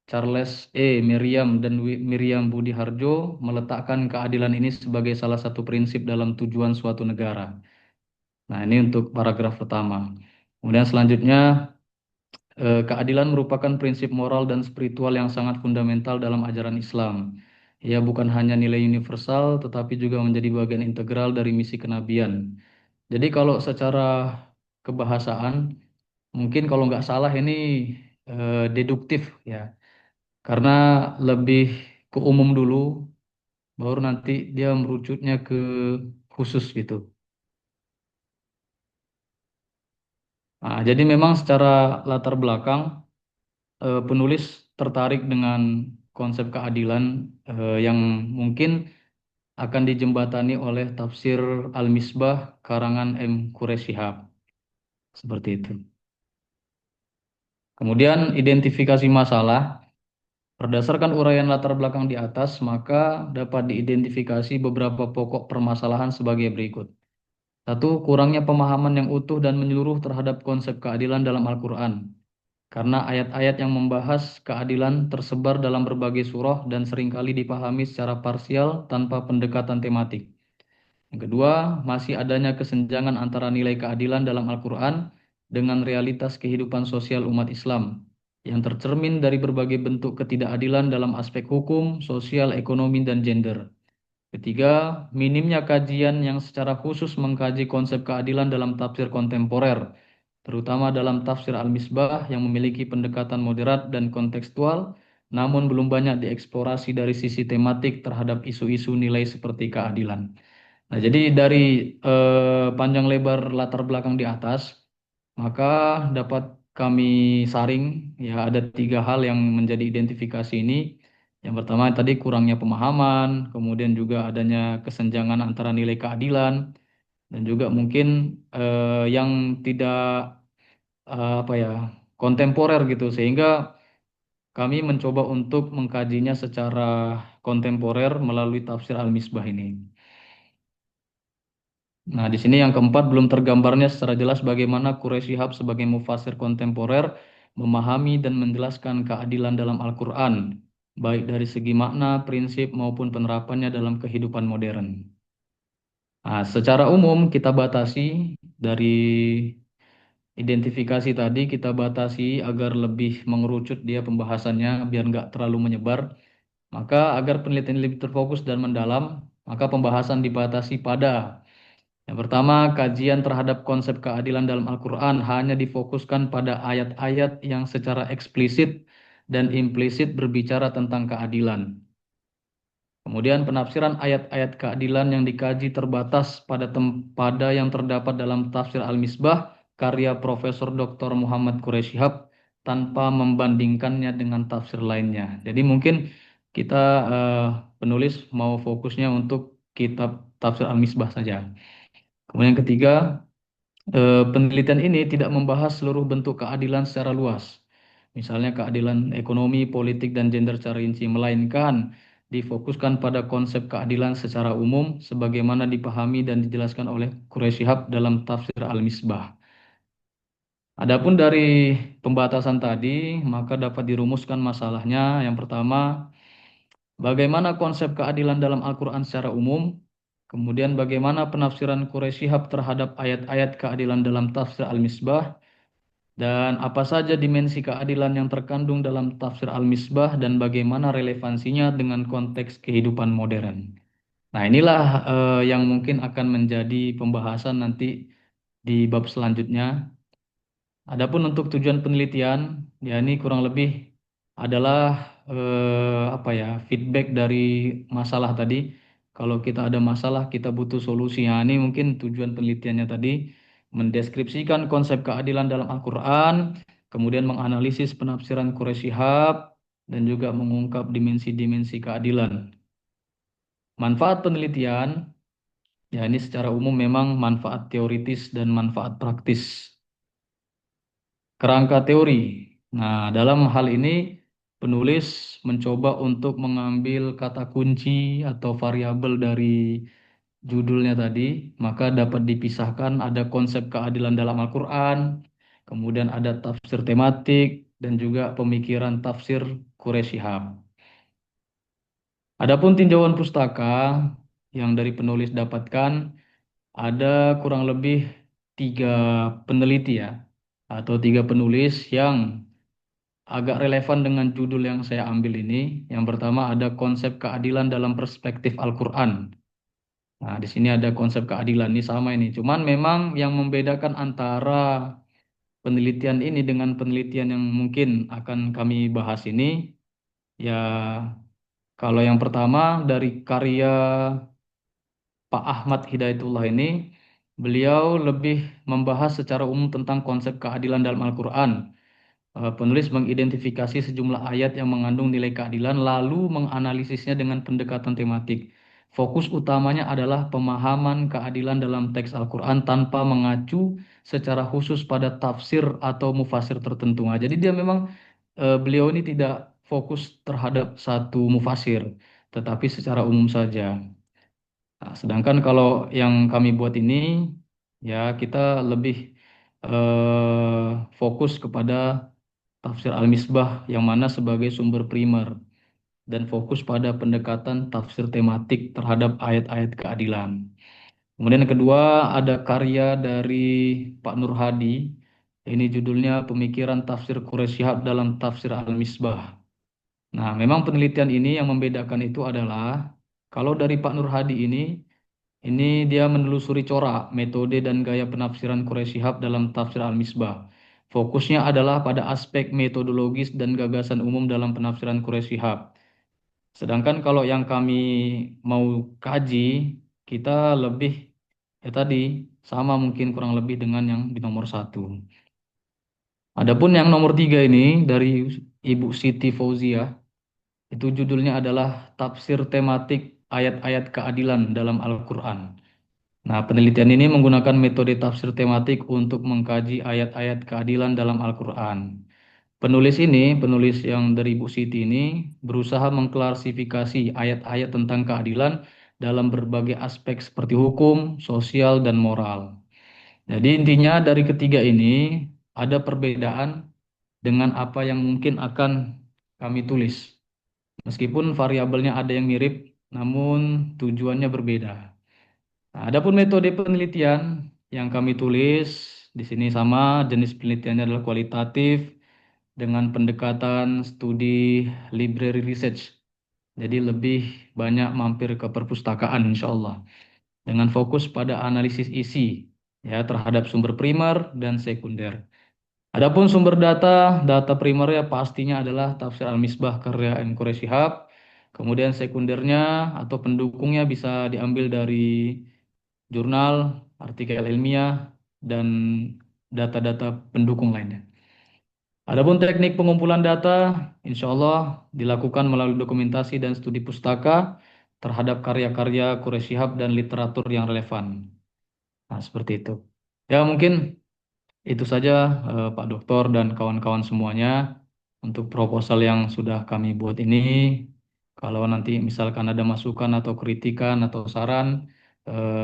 Charles Merriam dan Miriam Budi Harjo meletakkan keadilan ini sebagai salah satu prinsip dalam tujuan suatu negara. Nah, ini untuk paragraf pertama. Kemudian selanjutnya, keadilan merupakan prinsip moral dan spiritual yang sangat fundamental dalam ajaran Islam. Ia bukan hanya nilai universal, tetapi juga menjadi bagian integral dari misi kenabian. Jadi kalau secara kebahasaan, mungkin kalau nggak salah ini deduktif ya, karena lebih ke umum dulu, baru nanti dia merucutnya ke khusus gitu. Nah, jadi memang secara latar belakang, penulis tertarik dengan konsep keadilan yang mungkin akan dijembatani oleh tafsir Al-Misbah karangan M. Quraisyihab. Seperti itu. Kemudian identifikasi masalah. Berdasarkan uraian latar belakang di atas, maka dapat diidentifikasi beberapa pokok permasalahan sebagai berikut. Satu, kurangnya pemahaman yang utuh dan menyeluruh terhadap konsep keadilan dalam Al-Quran. Karena ayat-ayat yang membahas keadilan tersebar dalam berbagai surah dan seringkali dipahami secara parsial tanpa pendekatan tematik. Yang kedua, masih adanya kesenjangan antara nilai keadilan dalam Al-Quran dengan realitas kehidupan sosial umat Islam yang tercermin dari berbagai bentuk ketidakadilan dalam aspek hukum, sosial, ekonomi, dan gender. Ketiga, minimnya kajian yang secara khusus mengkaji konsep keadilan dalam tafsir kontemporer, terutama dalam tafsir Al-Misbah yang memiliki pendekatan moderat dan kontekstual, namun belum banyak dieksplorasi dari sisi tematik terhadap isu-isu nilai seperti keadilan. Nah, jadi dari panjang lebar latar belakang di atas, maka dapat kami saring ya ada 3 hal yang menjadi identifikasi ini. Yang pertama tadi kurangnya pemahaman, kemudian juga adanya kesenjangan antara nilai keadilan, dan juga mungkin yang tidak apa ya, kontemporer gitu, sehingga kami mencoba untuk mengkajinya secara kontemporer melalui tafsir Al-Misbah ini. Nah, di sini yang keempat, belum tergambarnya secara jelas bagaimana Quraisy Shihab sebagai mufasir kontemporer memahami dan menjelaskan keadilan dalam Al-Quran, baik dari segi makna, prinsip, maupun penerapannya dalam kehidupan modern. Nah, secara umum kita batasi dari identifikasi tadi, kita batasi agar lebih mengerucut dia pembahasannya biar nggak terlalu menyebar. Maka agar penelitian lebih terfokus dan mendalam, maka pembahasan dibatasi pada yang pertama, kajian terhadap konsep keadilan dalam Al-Quran hanya difokuskan pada ayat-ayat yang secara eksplisit dan implisit berbicara tentang keadilan. Kemudian penafsiran ayat-ayat keadilan yang dikaji terbatas pada yang terdapat dalam tafsir Al-Misbah karya Profesor Dr. Muhammad Quraish Shihab tanpa membandingkannya dengan tafsir lainnya. Jadi mungkin kita penulis mau fokusnya untuk kitab tafsir Al-Misbah saja. Kemudian yang ketiga, penelitian ini tidak membahas seluruh bentuk keadilan secara luas. Misalnya keadilan ekonomi, politik, dan gender secara rinci, melainkan difokuskan pada konsep keadilan secara umum sebagaimana dipahami dan dijelaskan oleh Quraish Shihab dalam tafsir Al-Misbah. Adapun dari pembatasan tadi, maka dapat dirumuskan masalahnya. Yang pertama, bagaimana konsep keadilan dalam Al-Quran secara umum? Kemudian bagaimana penafsiran Quraish Shihab terhadap ayat-ayat keadilan dalam tafsir Al-Misbah? Dan apa saja dimensi keadilan yang terkandung dalam tafsir Al-Misbah dan bagaimana relevansinya dengan konteks kehidupan modern? Nah, inilah yang mungkin akan menjadi pembahasan nanti di bab selanjutnya. Adapun untuk tujuan penelitian, ya ini kurang lebih adalah apa ya, feedback dari masalah tadi. Kalau kita ada masalah, kita butuh solusi. Nah, ini mungkin tujuan penelitiannya tadi mendeskripsikan konsep keadilan dalam Al-Quran, kemudian menganalisis penafsiran Quraish Shihab, dan juga mengungkap dimensi-dimensi keadilan. Manfaat penelitian, ya ini secara umum memang manfaat teoritis dan manfaat praktis. Kerangka teori. Nah, dalam hal ini penulis mencoba untuk mengambil kata kunci atau variabel dari judulnya tadi, maka dapat dipisahkan ada konsep keadilan dalam Al-Quran, kemudian ada tafsir tematik, dan juga pemikiran tafsir Quraish Shihab. Adapun tinjauan pustaka yang dari penulis dapatkan, ada kurang lebih 3 peneliti ya, atau 3 penulis yang agak relevan dengan judul yang saya ambil ini. Yang pertama ada konsep keadilan dalam perspektif Al-Quran. Nah, di sini ada konsep keadilan ini sama ini. Cuman memang yang membedakan antara penelitian ini dengan penelitian yang mungkin akan kami bahas ini, ya kalau yang pertama dari karya Pak Ahmad Hidayatullah ini, beliau lebih membahas secara umum tentang konsep keadilan dalam Al-Quran. Penulis mengidentifikasi sejumlah ayat yang mengandung nilai keadilan lalu menganalisisnya dengan pendekatan tematik. Fokus utamanya adalah pemahaman keadilan dalam teks Al-Quran tanpa mengacu secara khusus pada tafsir atau mufasir tertentu. Nah, jadi dia memang beliau ini tidak fokus terhadap satu mufasir, tetapi secara umum saja. Nah, sedangkan kalau yang kami buat ini, ya kita lebih fokus kepada tafsir Al-Misbah yang mana sebagai sumber primer dan fokus pada pendekatan tafsir tematik terhadap ayat-ayat keadilan. Kemudian yang kedua ada karya dari Pak Nur Hadi. Ini judulnya Pemikiran Tafsir Quraish Shihab dalam Tafsir Al-Misbah. Nah, memang penelitian ini yang membedakan itu adalah kalau dari Pak Nur Hadi ini dia menelusuri corak, metode dan gaya penafsiran Quraish Shihab dalam Tafsir Al-Misbah. Fokusnya adalah pada aspek metodologis dan gagasan umum dalam penafsiran Quraish Shihab. Sedangkan kalau yang kami mau kaji, kita lebih ya tadi sama mungkin kurang lebih dengan yang di nomor 1. Adapun yang nomor 3 ini dari Ibu Siti Fauziah, Itu judulnya adalah Tafsir Tematik Ayat-Ayat Keadilan dalam Al-Quran. Nah, penelitian ini menggunakan metode tafsir tematik untuk mengkaji ayat-ayat keadilan dalam Al-Quran. Penulis yang dari Bu Siti ini berusaha mengklasifikasi ayat-ayat tentang keadilan dalam berbagai aspek seperti hukum, sosial, dan moral. Jadi intinya dari ketiga ini ada perbedaan dengan apa yang mungkin akan kami tulis. Meskipun variabelnya ada yang mirip, namun tujuannya berbeda. Nah, adapun metode penelitian yang kami tulis di sini sama, jenis penelitiannya adalah kualitatif dengan pendekatan studi library research. Jadi lebih banyak mampir ke perpustakaan insya Allah. Dengan fokus pada analisis isi ya terhadap sumber primer dan sekunder. Adapun sumber data primernya pastinya adalah Tafsir Al-Misbah karya M. Quraish Shihab. Kemudian sekundernya atau pendukungnya bisa diambil dari jurnal, artikel ilmiah, dan data-data pendukung lainnya. Adapun teknik pengumpulan data, insya Allah dilakukan melalui dokumentasi dan studi pustaka terhadap karya-karya Quraish Shihab dan literatur yang relevan. Nah, seperti itu. Ya, mungkin itu saja Pak Doktor dan kawan-kawan semuanya untuk proposal yang sudah kami buat ini. Kalau nanti misalkan ada masukan atau kritikan atau saran,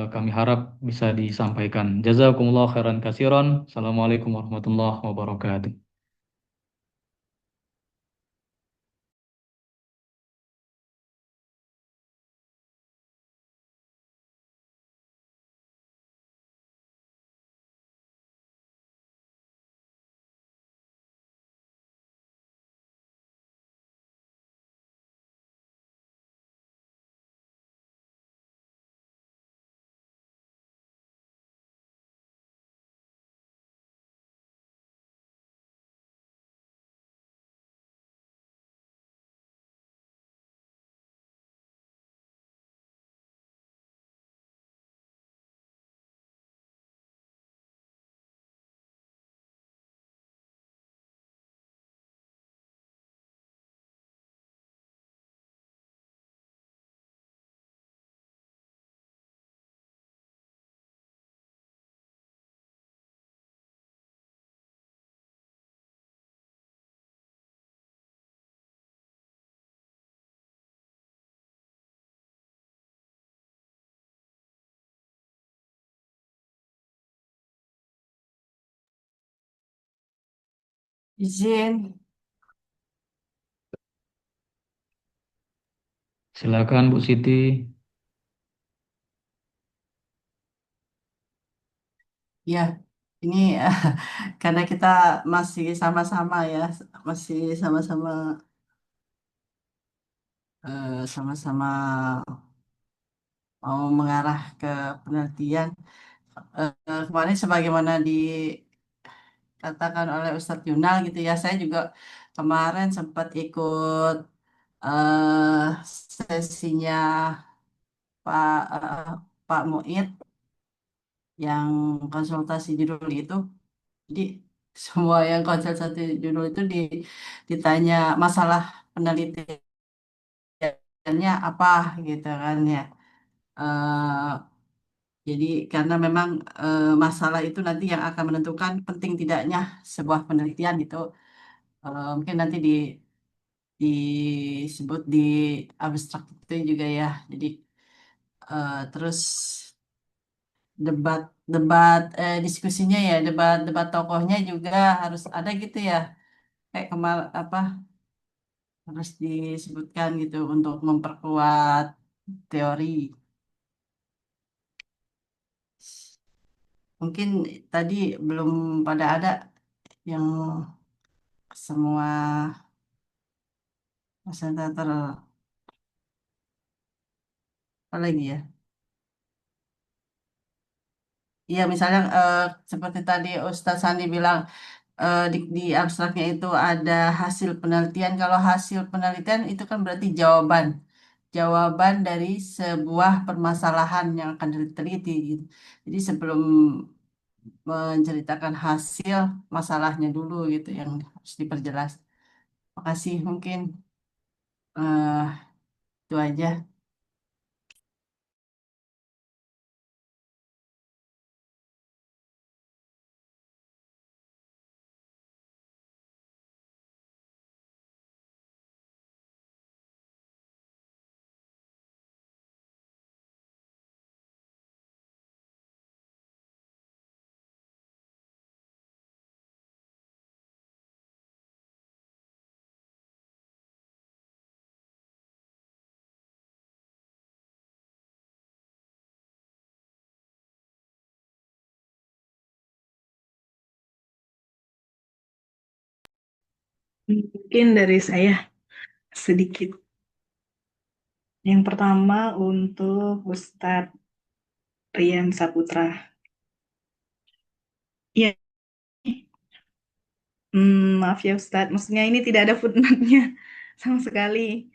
kami harap bisa disampaikan. Jazakumullah khairan kasiron. Assalamualaikum warahmatullahi wabarakatuh.
Izin.
Silakan Bu Siti.
Ya, ini karena kita masih sama-sama ya, masih sama-sama sama-sama mau mengarah ke penelitian. Kemarin sebagaimana dikatakan oleh Ustadz Yunal gitu ya, saya juga kemarin sempat ikut sesinya Pak Muid yang konsultasi judul itu. Jadi semua yang konsultasi judul itu ditanya masalah penelitiannya apa gitu kan ya. Eh, jadi karena memang masalah itu nanti yang akan menentukan penting tidaknya sebuah penelitian itu. Mungkin nanti disebut di abstrak itu juga ya. Jadi terus debat debat diskusinya ya debat debat tokohnya juga harus ada gitu ya kayak apa harus disebutkan gitu untuk memperkuat teori. Mungkin tadi belum pada ada yang semua presentator apa lagi ya? Iya misalnya seperti tadi Ustaz Sandi bilang di abstraknya itu ada hasil penelitian. Kalau hasil penelitian itu kan berarti jawaban dari sebuah permasalahan yang akan diteliti gitu. Jadi sebelum menceritakan hasil masalahnya dulu gitu yang harus diperjelas. Makasih mungkin. Eh, itu aja.
Mungkin dari saya sedikit. Yang pertama untuk Ustadz Rian Saputra. Iya, maaf ya Ustadz, maksudnya ini tidak ada footnote-nya sama sekali.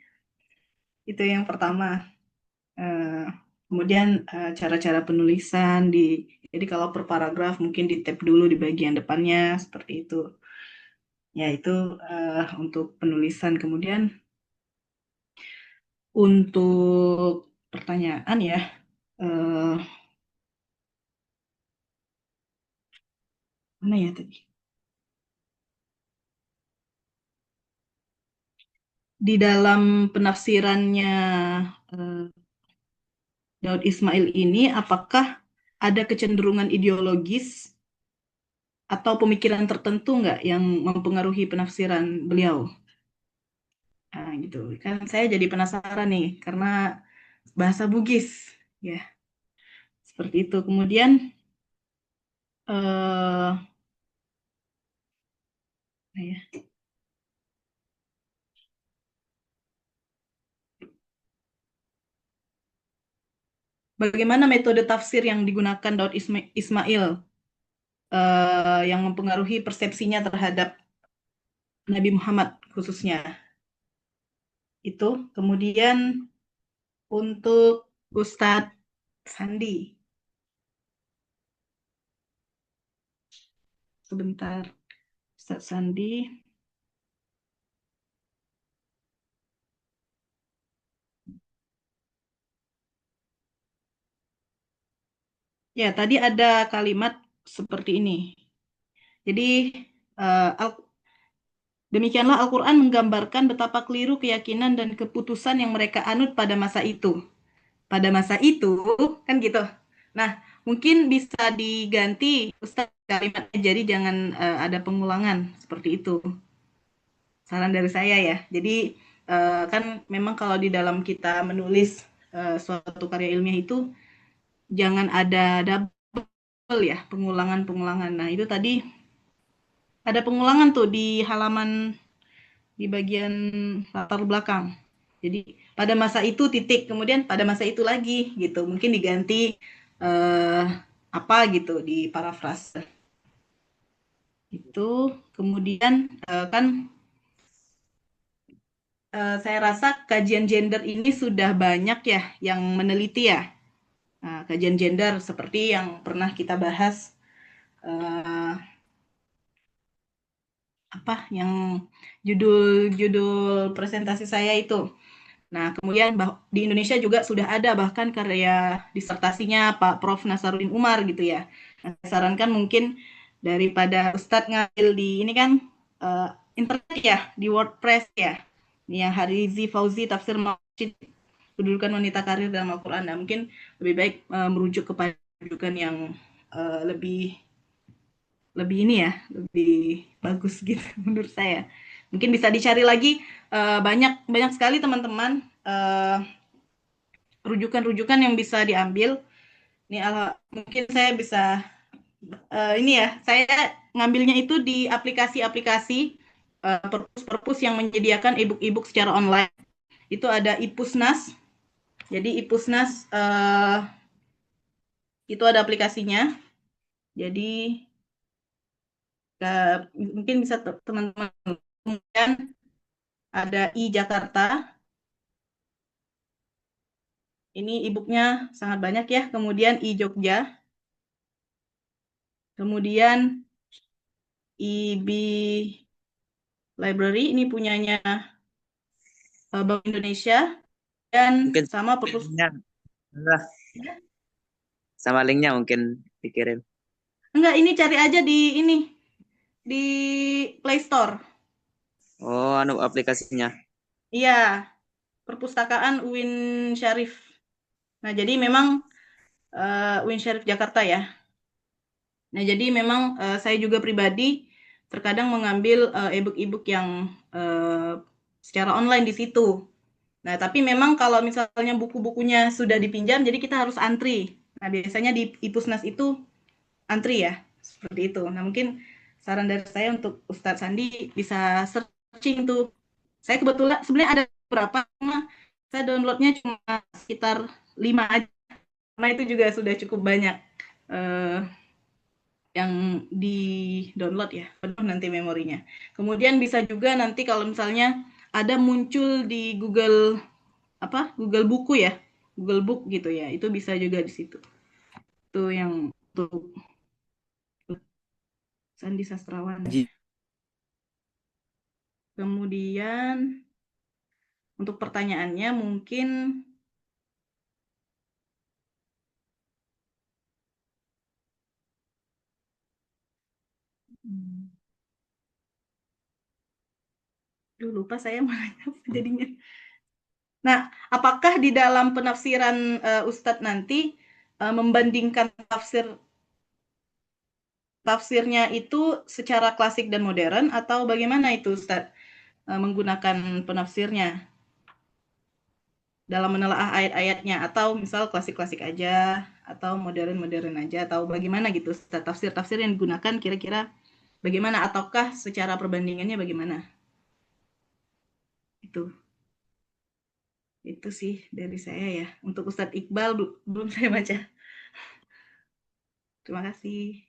Itu yang pertama. Eh, Kemudian cara-cara penulisan jadi kalau per paragraf mungkin di tab dulu di bagian depannya seperti itu. Ya itu untuk penulisan. Kemudian untuk pertanyaan ya, eh, mana ya tadi? Di dalam penafsirannya eh, Daud Ismail ini, apakah ada kecenderungan ideologis atau pemikiran tertentu nggak yang mempengaruhi penafsiran beliau? Nah, gitu. Kan saya jadi penasaran nih, karena bahasa Bugis, ya, seperti itu. Kemudian, ya, bagaimana metode tafsir yang digunakan Daud Ismail yang mempengaruhi persepsinya terhadap Nabi Muhammad khususnya? Itu. Kemudian untuk Ustadz Sandi. Sebentar, Ustadz Sandi. Ya, tadi ada kalimat seperti ini. Jadi, eh, Al- demikianlah Al-Quran menggambarkan betapa keliru keyakinan dan keputusan yang mereka anut pada masa itu. Pada masa itu, kan gitu. Nah, mungkin bisa diganti, Ustaz, kalimatnya, jadi jangan ada pengulangan seperti itu. Saran dari saya ya. Jadi kan memang kalau di dalam kita menulis suatu karya ilmiah itu jangan ada double ya, pengulangan-pengulangan. Nah, itu tadi ada pengulangan tuh di halaman di bagian latar belakang. Jadi pada masa itu titik, kemudian pada masa itu lagi gitu. Mungkin diganti eh, apa gitu di parafrase. Itu kemudian kan saya rasa kajian gender ini sudah banyak ya yang meneliti ya. Nah, kajian gender seperti yang pernah kita bahas eh, apa yang judul presentasi saya itu. Nah, kemudian di Indonesia juga sudah ada bahkan karya disertasinya Pak Prof. Nasaruddin Umar gitu ya. Nah, saya sarankan mungkin daripada Ustadz ngambil di ini kan eh, internet ya, di WordPress ya. Ini yang Harizi Fauzi Tafsir Masjid Kedudukan Wanita Karir dalam Al-Quran. Nah, mungkin lebih baik merujuk kepada rujukan yang lebih lebih ini ya, lebih bagus gitu menurut saya. Mungkin bisa dicari lagi banyak banyak sekali teman-teman rujukan-rujukan yang bisa diambil. Ini mungkin saya bisa ini ya, saya ngambilnya itu di aplikasi-aplikasi perpus-perpus yang menyediakan e-book secara online. Itu ada Ipusnas. Jadi Ipusnas itu ada aplikasinya. Jadi mungkin bisa teman-teman. Kemudian ada Jakarta. Ini e-booknya sangat banyak ya. Kemudian Jogja. Kemudian IB Library, ini punyanya Bank Indonesia dan
Mungkin
sama perpus
linknya, nah, sama linknya mungkin dikirim.
enggak, ini cari aja di Play Store.
Oh, anu aplikasinya.
Iya, Perpustakaan UIN Syarif. Nah, jadi memang UIN Syarif Jakarta ya. Nah, jadi memang saya juga pribadi terkadang mengambil e-book yang secara online di situ. Nah, tapi memang kalau misalnya buku-bukunya sudah dipinjam, jadi kita harus antri. Nah, biasanya di Ipusnas itu antri ya, seperti itu. Nah, mungkin saran dari saya untuk Ustadz Sandi bisa searching tuh. Saya kebetulan sebenarnya ada beberapa, saya downloadnya cuma sekitar 5 aja. Karena itu juga sudah cukup banyak yang di-download ya, penuh nanti memorinya. Kemudian bisa juga nanti kalau misalnya ada muncul di Google Buku ya, Google Book gitu ya, itu bisa juga di situ. Itu yang untuk Sandi Sastrawan ya. Kemudian untuk pertanyaannya mungkin lupa saya mau nanya apa jadinya. Nah, apakah di dalam penafsiran Ustadz nanti membandingkan tafsirnya itu secara klasik dan modern atau bagaimana itu Ustadz menggunakan penafsirnya dalam menelaah ayat-ayatnya, atau misal klasik-klasik aja atau modern-modern aja, atau bagaimana gitu Ustadz, tafsir-tafsir yang digunakan kira-kira bagaimana, ataukah secara perbandingannya bagaimana? Itu sih dari saya ya. Untuk Ustadz Iqbal belum saya baca. Terima kasih.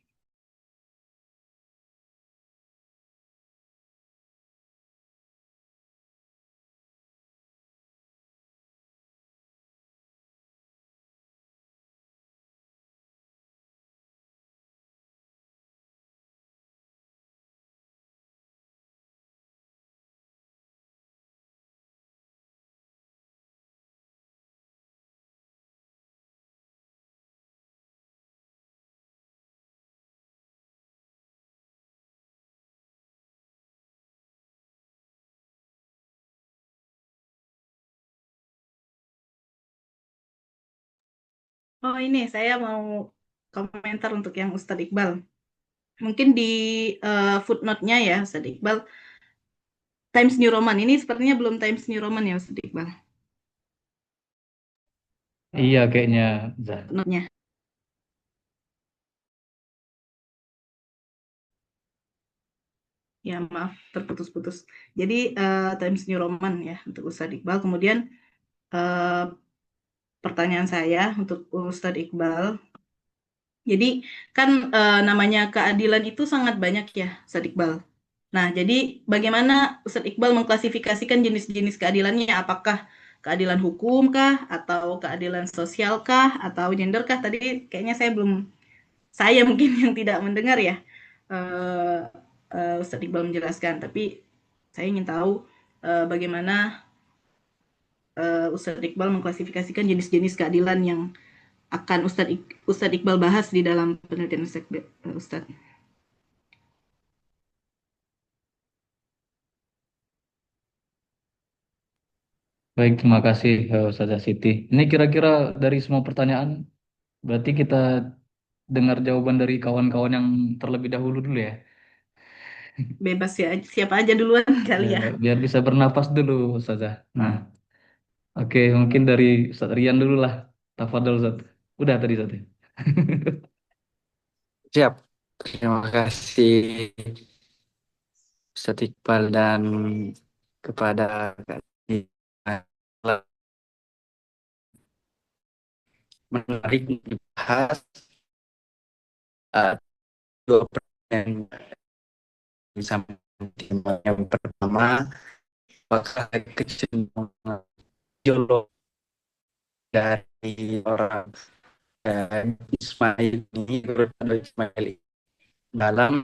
Oh, ini saya mau komentar untuk yang Ustadz Iqbal. Mungkin di footnote-nya ya Ustadz Iqbal, Times New Roman ini sepertinya belum Times New Roman ya Ustadz Iqbal.
Iya kayaknya. Zah.
Footnote-nya. Ya, maaf terputus-putus. Jadi Times New Roman ya untuk Ustadz Iqbal. Kemudian pertanyaan saya untuk Ustadz Iqbal. Jadi kan namanya keadilan itu sangat banyak ya Ustadz Iqbal. Nah, jadi bagaimana Ustadz Iqbal mengklasifikasikan jenis-jenis keadilannya? Apakah keadilan hukum kah? Atau keadilan sosial kah? Atau gender kah? Tadi kayaknya saya mungkin yang tidak mendengar ya Ustadz Iqbal menjelaskan. Tapi saya ingin tahu bagaimana Ustadz Iqbal mengklasifikasikan jenis-jenis keadilan yang akan Ustadz Iqbal bahas di dalam penelitian Ustadz.
Baik, terima kasih Ustazah Siti. Ini kira-kira dari semua pertanyaan, berarti kita dengar jawaban dari kawan-kawan yang terlebih dahulu dulu ya.
Bebas ya, siapa aja duluan kali ya.
Biar bisa bernapas dulu Ustazah. Nah, oke, mungkin dari Ustaz Rian dulu lah. Tafadhol Ustaz. Udah tadi Ustaz.
Siap. Terima kasih Ustadz Iqbal dan kepada menarik dibahas dua pertanyaan yang pertama, apakah kecenderungan geolog dari orang Ismail ini dalam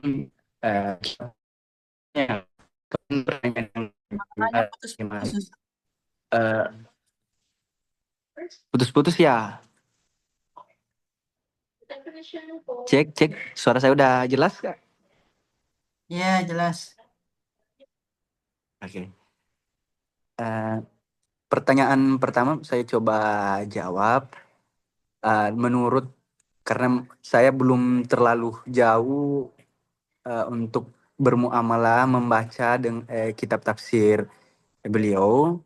pertanyaan yang Eh, putus-putus ya. Cek, cek. Suara saya udah jelas Kak?
Ya, jelas.
Oke. Eh, pertanyaan pertama saya coba jawab. Menurut karena saya belum terlalu jauh untuk bermuamalah membaca dengan kitab tafsir beliau.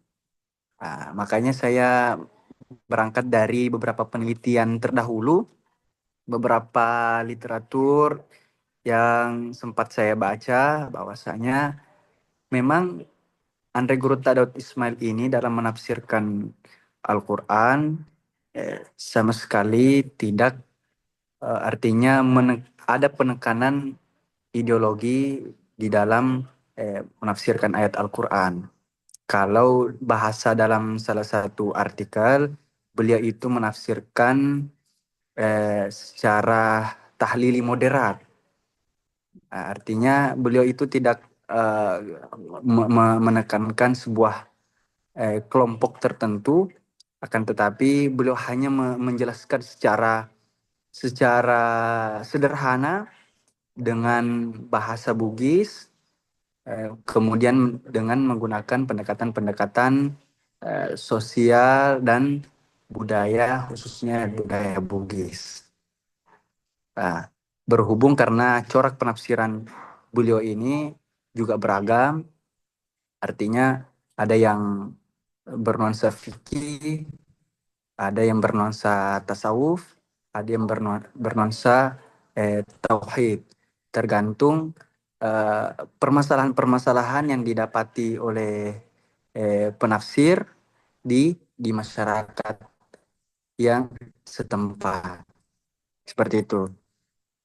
Makanya saya berangkat dari beberapa penelitian terdahulu, beberapa literatur yang sempat saya baca bahwasanya memang Andre Guru Daud Ismail ini dalam menafsirkan Al-Quran sama sekali tidak artinya ada penekanan ideologi di dalam menafsirkan ayat Al-Quran. Kalau bahasa dalam salah satu artikel, beliau itu menafsirkan secara tahlili moderat. Artinya beliau itu tidak eh, menekankan sebuah kelompok tertentu, akan tetapi beliau hanya menjelaskan secara sederhana dengan bahasa Bugis, kemudian dengan menggunakan pendekatan-pendekatan sosial dan budaya, khususnya budaya Bugis. Nah, berhubung karena corak penafsiran beliau ini juga beragam, artinya ada yang bernuansa fikih, ada yang bernuansa tasawuf, ada yang bernuansa tauhid. Tergantung eh, permasalahan-permasalahan yang didapati oleh penafsir di masyarakat yang setempat. Seperti itu.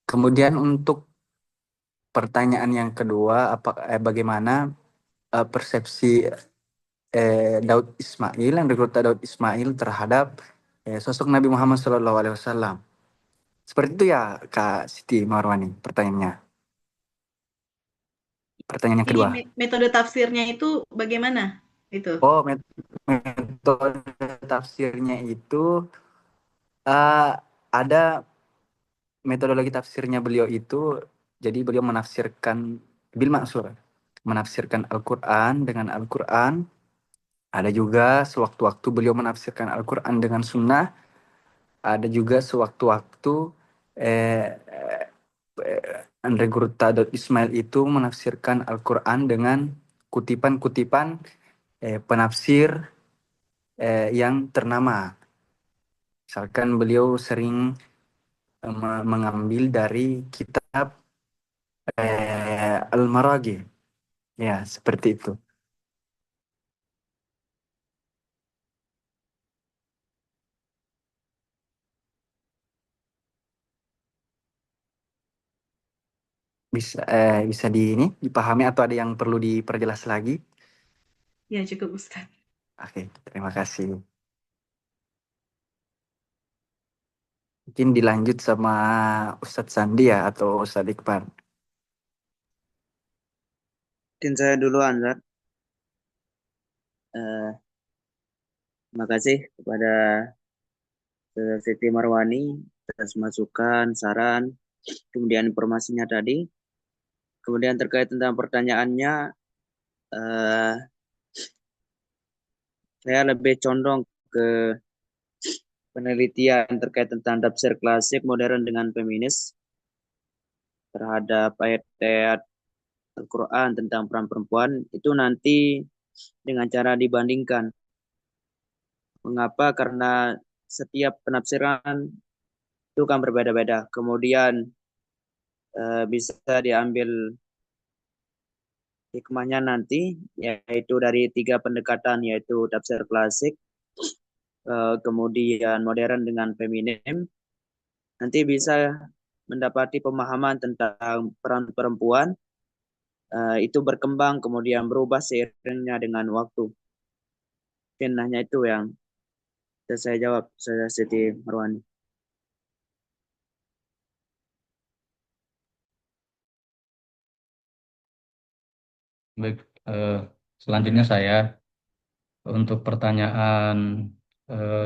Kemudian untuk pertanyaan yang kedua, bagaimana persepsi Daud Ismail, yang rekruta Daud Ismail terhadap sosok Nabi Muhammad SAW. Seperti itu ya Kak Siti Marwani pertanyaannya. Pertanyaan yang
Jadi
kedua.
metode tafsirnya itu bagaimana? Itu.
Oh, metode tafsirnya itu eh, ada metodologi tafsirnya beliau itu, jadi beliau menafsirkan bil maksur, menafsirkan Al-Quran dengan Al-Quran. Ada juga sewaktu-waktu beliau menafsirkan Al-Quran dengan sunnah. Ada juga sewaktu-waktu eh, Andre Guru Tadot Ismail itu menafsirkan Al-Quran dengan kutipan-kutipan penafsir yang ternama. Misalkan beliau sering mengambil dari kitab Al-Maraghi. Ya, seperti itu. Bisa dipahami atau ada yang perlu diperjelas lagi?
Ya, cukup Ustaz.
Oke, terima kasih. Mungkin dilanjut sama Ustadz Sandi ya atau Ustadz Iqbal.
Mungkin saya dulu Anzar. Eh, Terima kasih kepada Saudara Siti Marwani atas masukan, saran, kemudian informasinya tadi. Kemudian terkait tentang pertanyaannya, eh, saya lebih condong ke penelitian terkait tentang tafsir klasik modern dengan feminis terhadap ayat-ayat Al-Quran tentang peran perempuan itu nanti dengan cara dibandingkan. Mengapa? Karena setiap penafsiran itu kan berbeda-beda. Kemudian bisa diambil hikmahnya nanti, yaitu dari tiga pendekatan, yaitu tafsir klasik, kemudian modern dengan feminim. Nanti bisa mendapati pemahaman tentang peran perempuan itu berkembang kemudian berubah seiringnya dengan waktu. Mungkin hanya itu yang bisa saya jawab, saya Siti Marwani.
Baik, selanjutnya saya. Untuk pertanyaan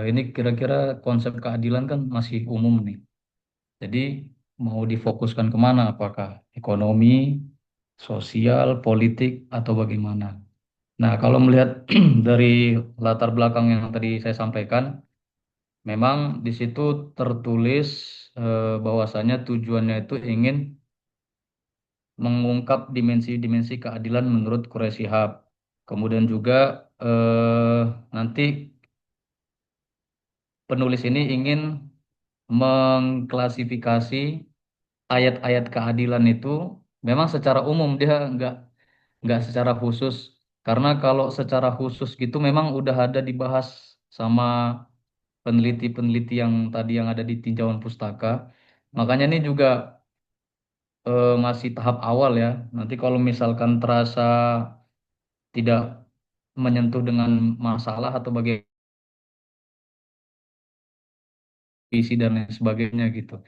ini kira-kira konsep keadilan kan masih umum nih. Jadi mau difokuskan kemana? Apakah ekonomi, sosial, politik, atau bagaimana? Nah, kalau melihat dari latar belakang yang tadi saya sampaikan, memang di situ tertulis bahwasanya tujuannya itu ingin mengungkap dimensi-dimensi keadilan menurut Quraisy Shihab. Kemudian juga nanti penulis ini ingin mengklasifikasi ayat-ayat keadilan itu memang secara umum dia nggak secara khusus, karena kalau secara khusus gitu memang udah ada dibahas sama peneliti-peneliti yang tadi yang ada di tinjauan pustaka. Makanya ini juga masih tahap awal ya. Nanti kalau misalkan terasa tidak menyentuh dengan masalah atau bagaimana visi dan lain sebagainya gitu.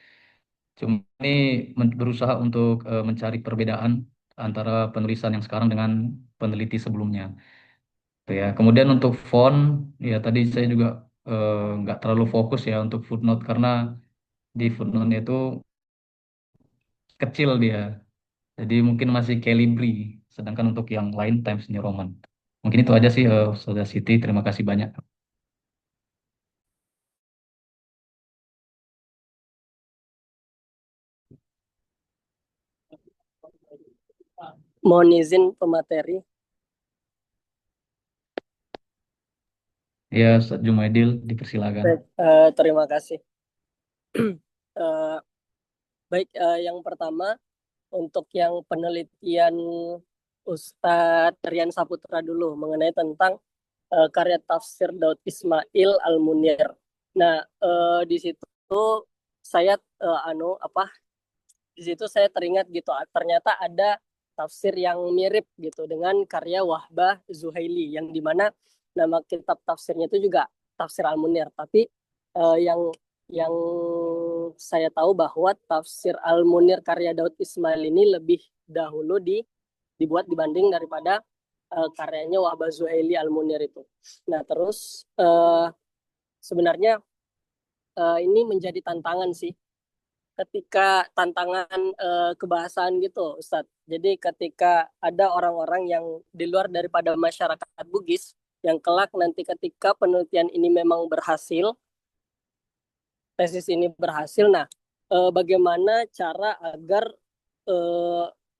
Cuma ini berusaha untuk mencari perbedaan antara penulisan yang sekarang dengan peneliti sebelumnya. Tuh ya. Kemudian untuk font, ya tadi saya juga nggak terlalu fokus ya untuk footnote karena di footnote itu kecil dia. Jadi mungkin masih Calibri. Sedangkan untuk yang lain Times New Roman. Mungkin itu aja sih, Saudara Siti. Terima kasih banyak.
Mohon izin pemateri.
Ya, Ustaz Jumaidil, dipersilakan.
Baik, terima kasih. Baik, yang pertama untuk yang penelitian Ustadz Rian Saputra dulu mengenai tentang karya tafsir Daud Ismail Al-Munir. Nah, di situ saya di situ saya teringat gitu, ternyata ada tafsir yang mirip gitu dengan karya Wahbah Zuhaili yang dimana nama kitab tafsirnya itu juga tafsir Al-Munir, tapi yang saya tahu bahwa tafsir Al-Munir karya Daud Ismail ini lebih dahulu dibuat dibanding daripada karyanya Wahbah Zuhaili Al-Munir itu. Nah, terus sebenarnya ini menjadi tantangan sih, ketika tantangan kebahasaan gitu, Ustadz. Jadi ketika ada orang-orang yang di luar daripada masyarakat Bugis, yang kelak nanti ketika penelitian ini memang berhasil, tesis ini berhasil, nah bagaimana cara agar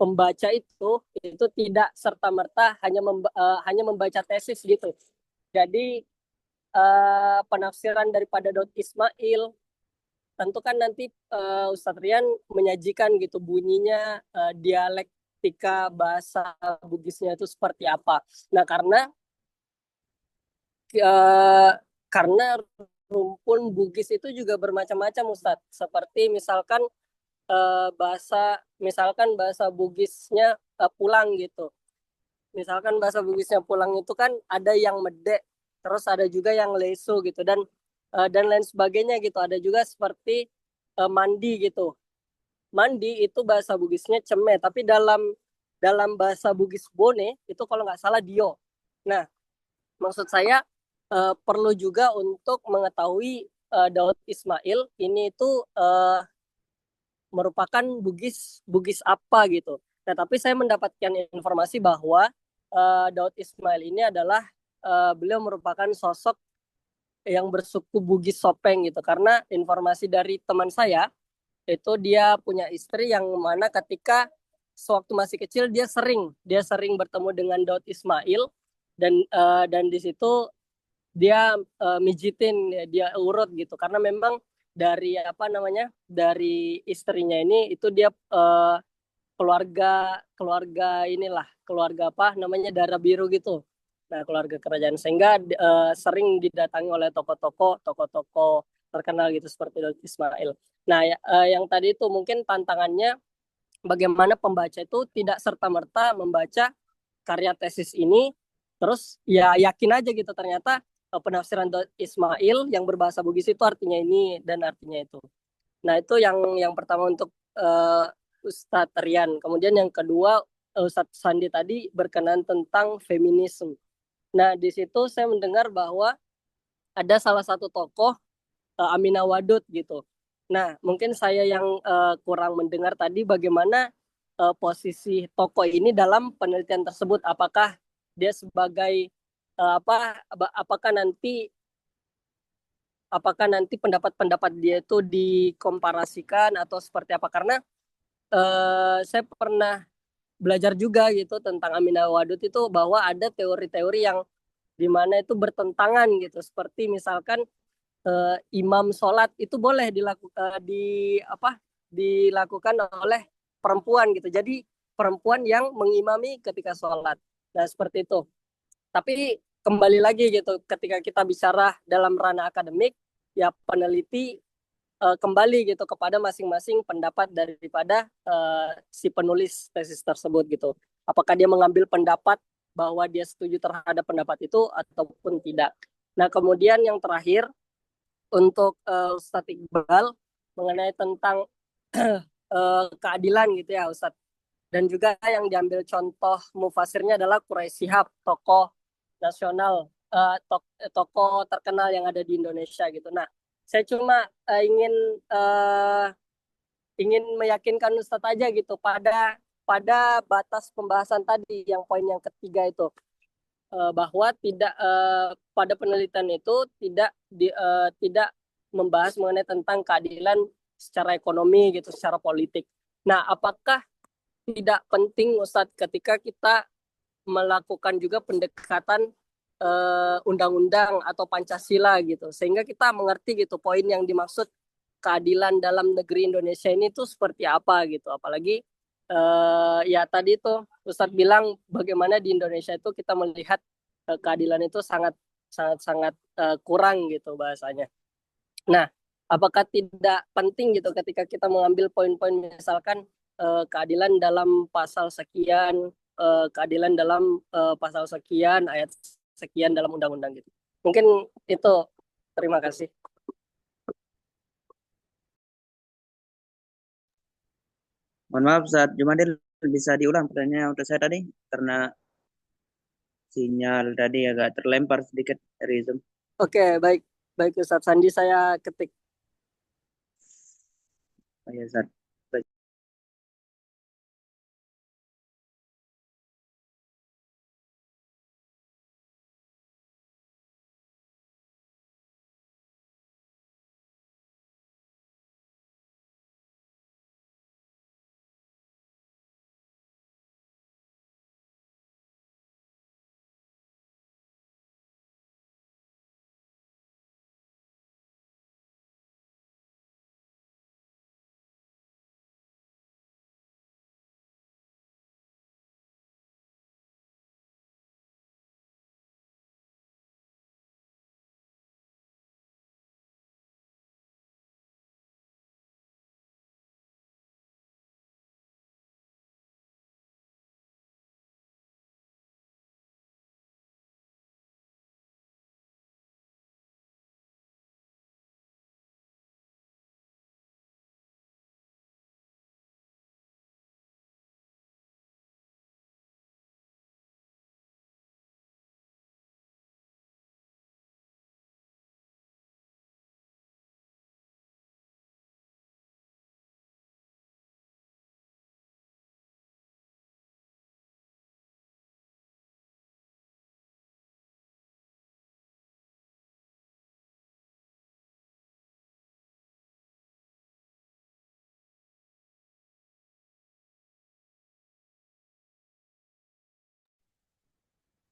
pembaca itu tidak serta-merta hanya membaca tesis gitu. Jadi penafsiran daripada Daud Ismail, tentu kan nanti Ustadz Rian menyajikan gitu bunyinya, dialektika bahasa Bugisnya itu seperti apa. Nah, karena rumpun Bugis itu juga bermacam-macam, Ustadz. Seperti misalkan bahasa Bugisnya pulang gitu. Misalkan bahasa Bugisnya pulang itu kan ada yang medek, terus ada juga yang lesu gitu, dan lain sebagainya gitu. Ada juga seperti mandi gitu. Mandi itu bahasa Bugisnya ceme, tapi dalam bahasa Bugis Bone itu kalau nggak salah dio. Nah, maksud saya perlu juga untuk mengetahui Daud Ismail ini itu merupakan Bugis apa gitu. Nah, tapi saya mendapatkan informasi bahwa Daud Ismail ini adalah beliau merupakan sosok yang bersuku Bugis Sopeng gitu, karena informasi dari teman saya itu dia punya istri yang mana ketika sewaktu masih kecil dia sering bertemu dengan Daud Ismail, dan di situ dia mijitin, dia urut gitu, karena memang dari istrinya ini itu dia keluarga darah biru gitu. Nah, keluarga kerajaan, sehingga sering didatangi oleh tokoh-tokoh terkenal gitu seperti Daud Ismail. Nah, yang tadi itu mungkin tantangannya bagaimana pembaca itu tidak serta-merta membaca karya tesis ini terus ya yakin aja gitu, ternyata penafsiran Daud Ismail yang berbahasa Bugis itu artinya ini dan artinya itu. Nah, itu yang pertama untuk Ustadz Rian. Kemudian yang kedua, Ustadz Sandi tadi berkenan tentang feminisme. Nah, di situ saya mendengar bahwa ada salah satu tokoh Aminah Wadud gitu. Nah, mungkin saya yang kurang mendengar tadi bagaimana posisi tokoh ini dalam penelitian tersebut. Apakah dia sebagai apakah nanti pendapat-pendapat dia itu dikomparasikan atau seperti apa? Karena saya pernah belajar juga gitu tentang Aminah Wadud itu bahwa ada teori-teori yang di mana itu bertentangan gitu. Seperti misalkan imam sholat itu boleh dilakukan oleh perempuan gitu. Jadi perempuan yang mengimami ketika sholat. Nah, seperti itu. Tapi kembali lagi gitu, ketika kita bicara dalam ranah akademik, ya peneliti kembali gitu kepada masing-masing pendapat daripada si penulis tesis tersebut gitu. Apakah dia mengambil pendapat bahwa dia setuju terhadap pendapat itu ataupun tidak. Nah, kemudian yang terakhir untuk Ustadz Iqbal mengenai tentang keadilan gitu ya Ustadz. Dan juga yang diambil contoh mufasirnya adalah Quraisy Shihab, tokoh nasional, tokoh terkenal yang ada di Indonesia gitu. Nah, saya cuma ingin meyakinkan Ustadz aja gitu pada batas pembahasan tadi yang poin yang ketiga itu bahwa tidak pada penelitian itu tidak membahas mengenai tentang keadilan secara ekonomi gitu, secara politik. Nah, apakah tidak penting Ustadz ketika kita melakukan juga pendekatan undang-undang atau Pancasila gitu, sehingga kita mengerti gitu poin yang dimaksud keadilan dalam negeri Indonesia ini tuh seperti apa gitu. Apalagi ya tadi tuh Ustadz bilang bagaimana di Indonesia itu kita melihat keadilan itu sangat sangat sangat kurang gitu bahasanya. Nah, apakah tidak penting gitu ketika kita mengambil poin-poin misalkan keadilan dalam pasal sekian, keadilan dalam pasal sekian, ayat sekian dalam undang-undang gitu. Mungkin itu. Terima kasih.
Mohon maaf, Ustaz Jumadil, bisa diulang pertanyaannya untuk saya tadi karena sinyal tadi agak terlempar sedikit dari Zoom.
Oke, baik. Baik Ustadz Sandi, saya ketik.
Oh, ya, Ustaz. Baik.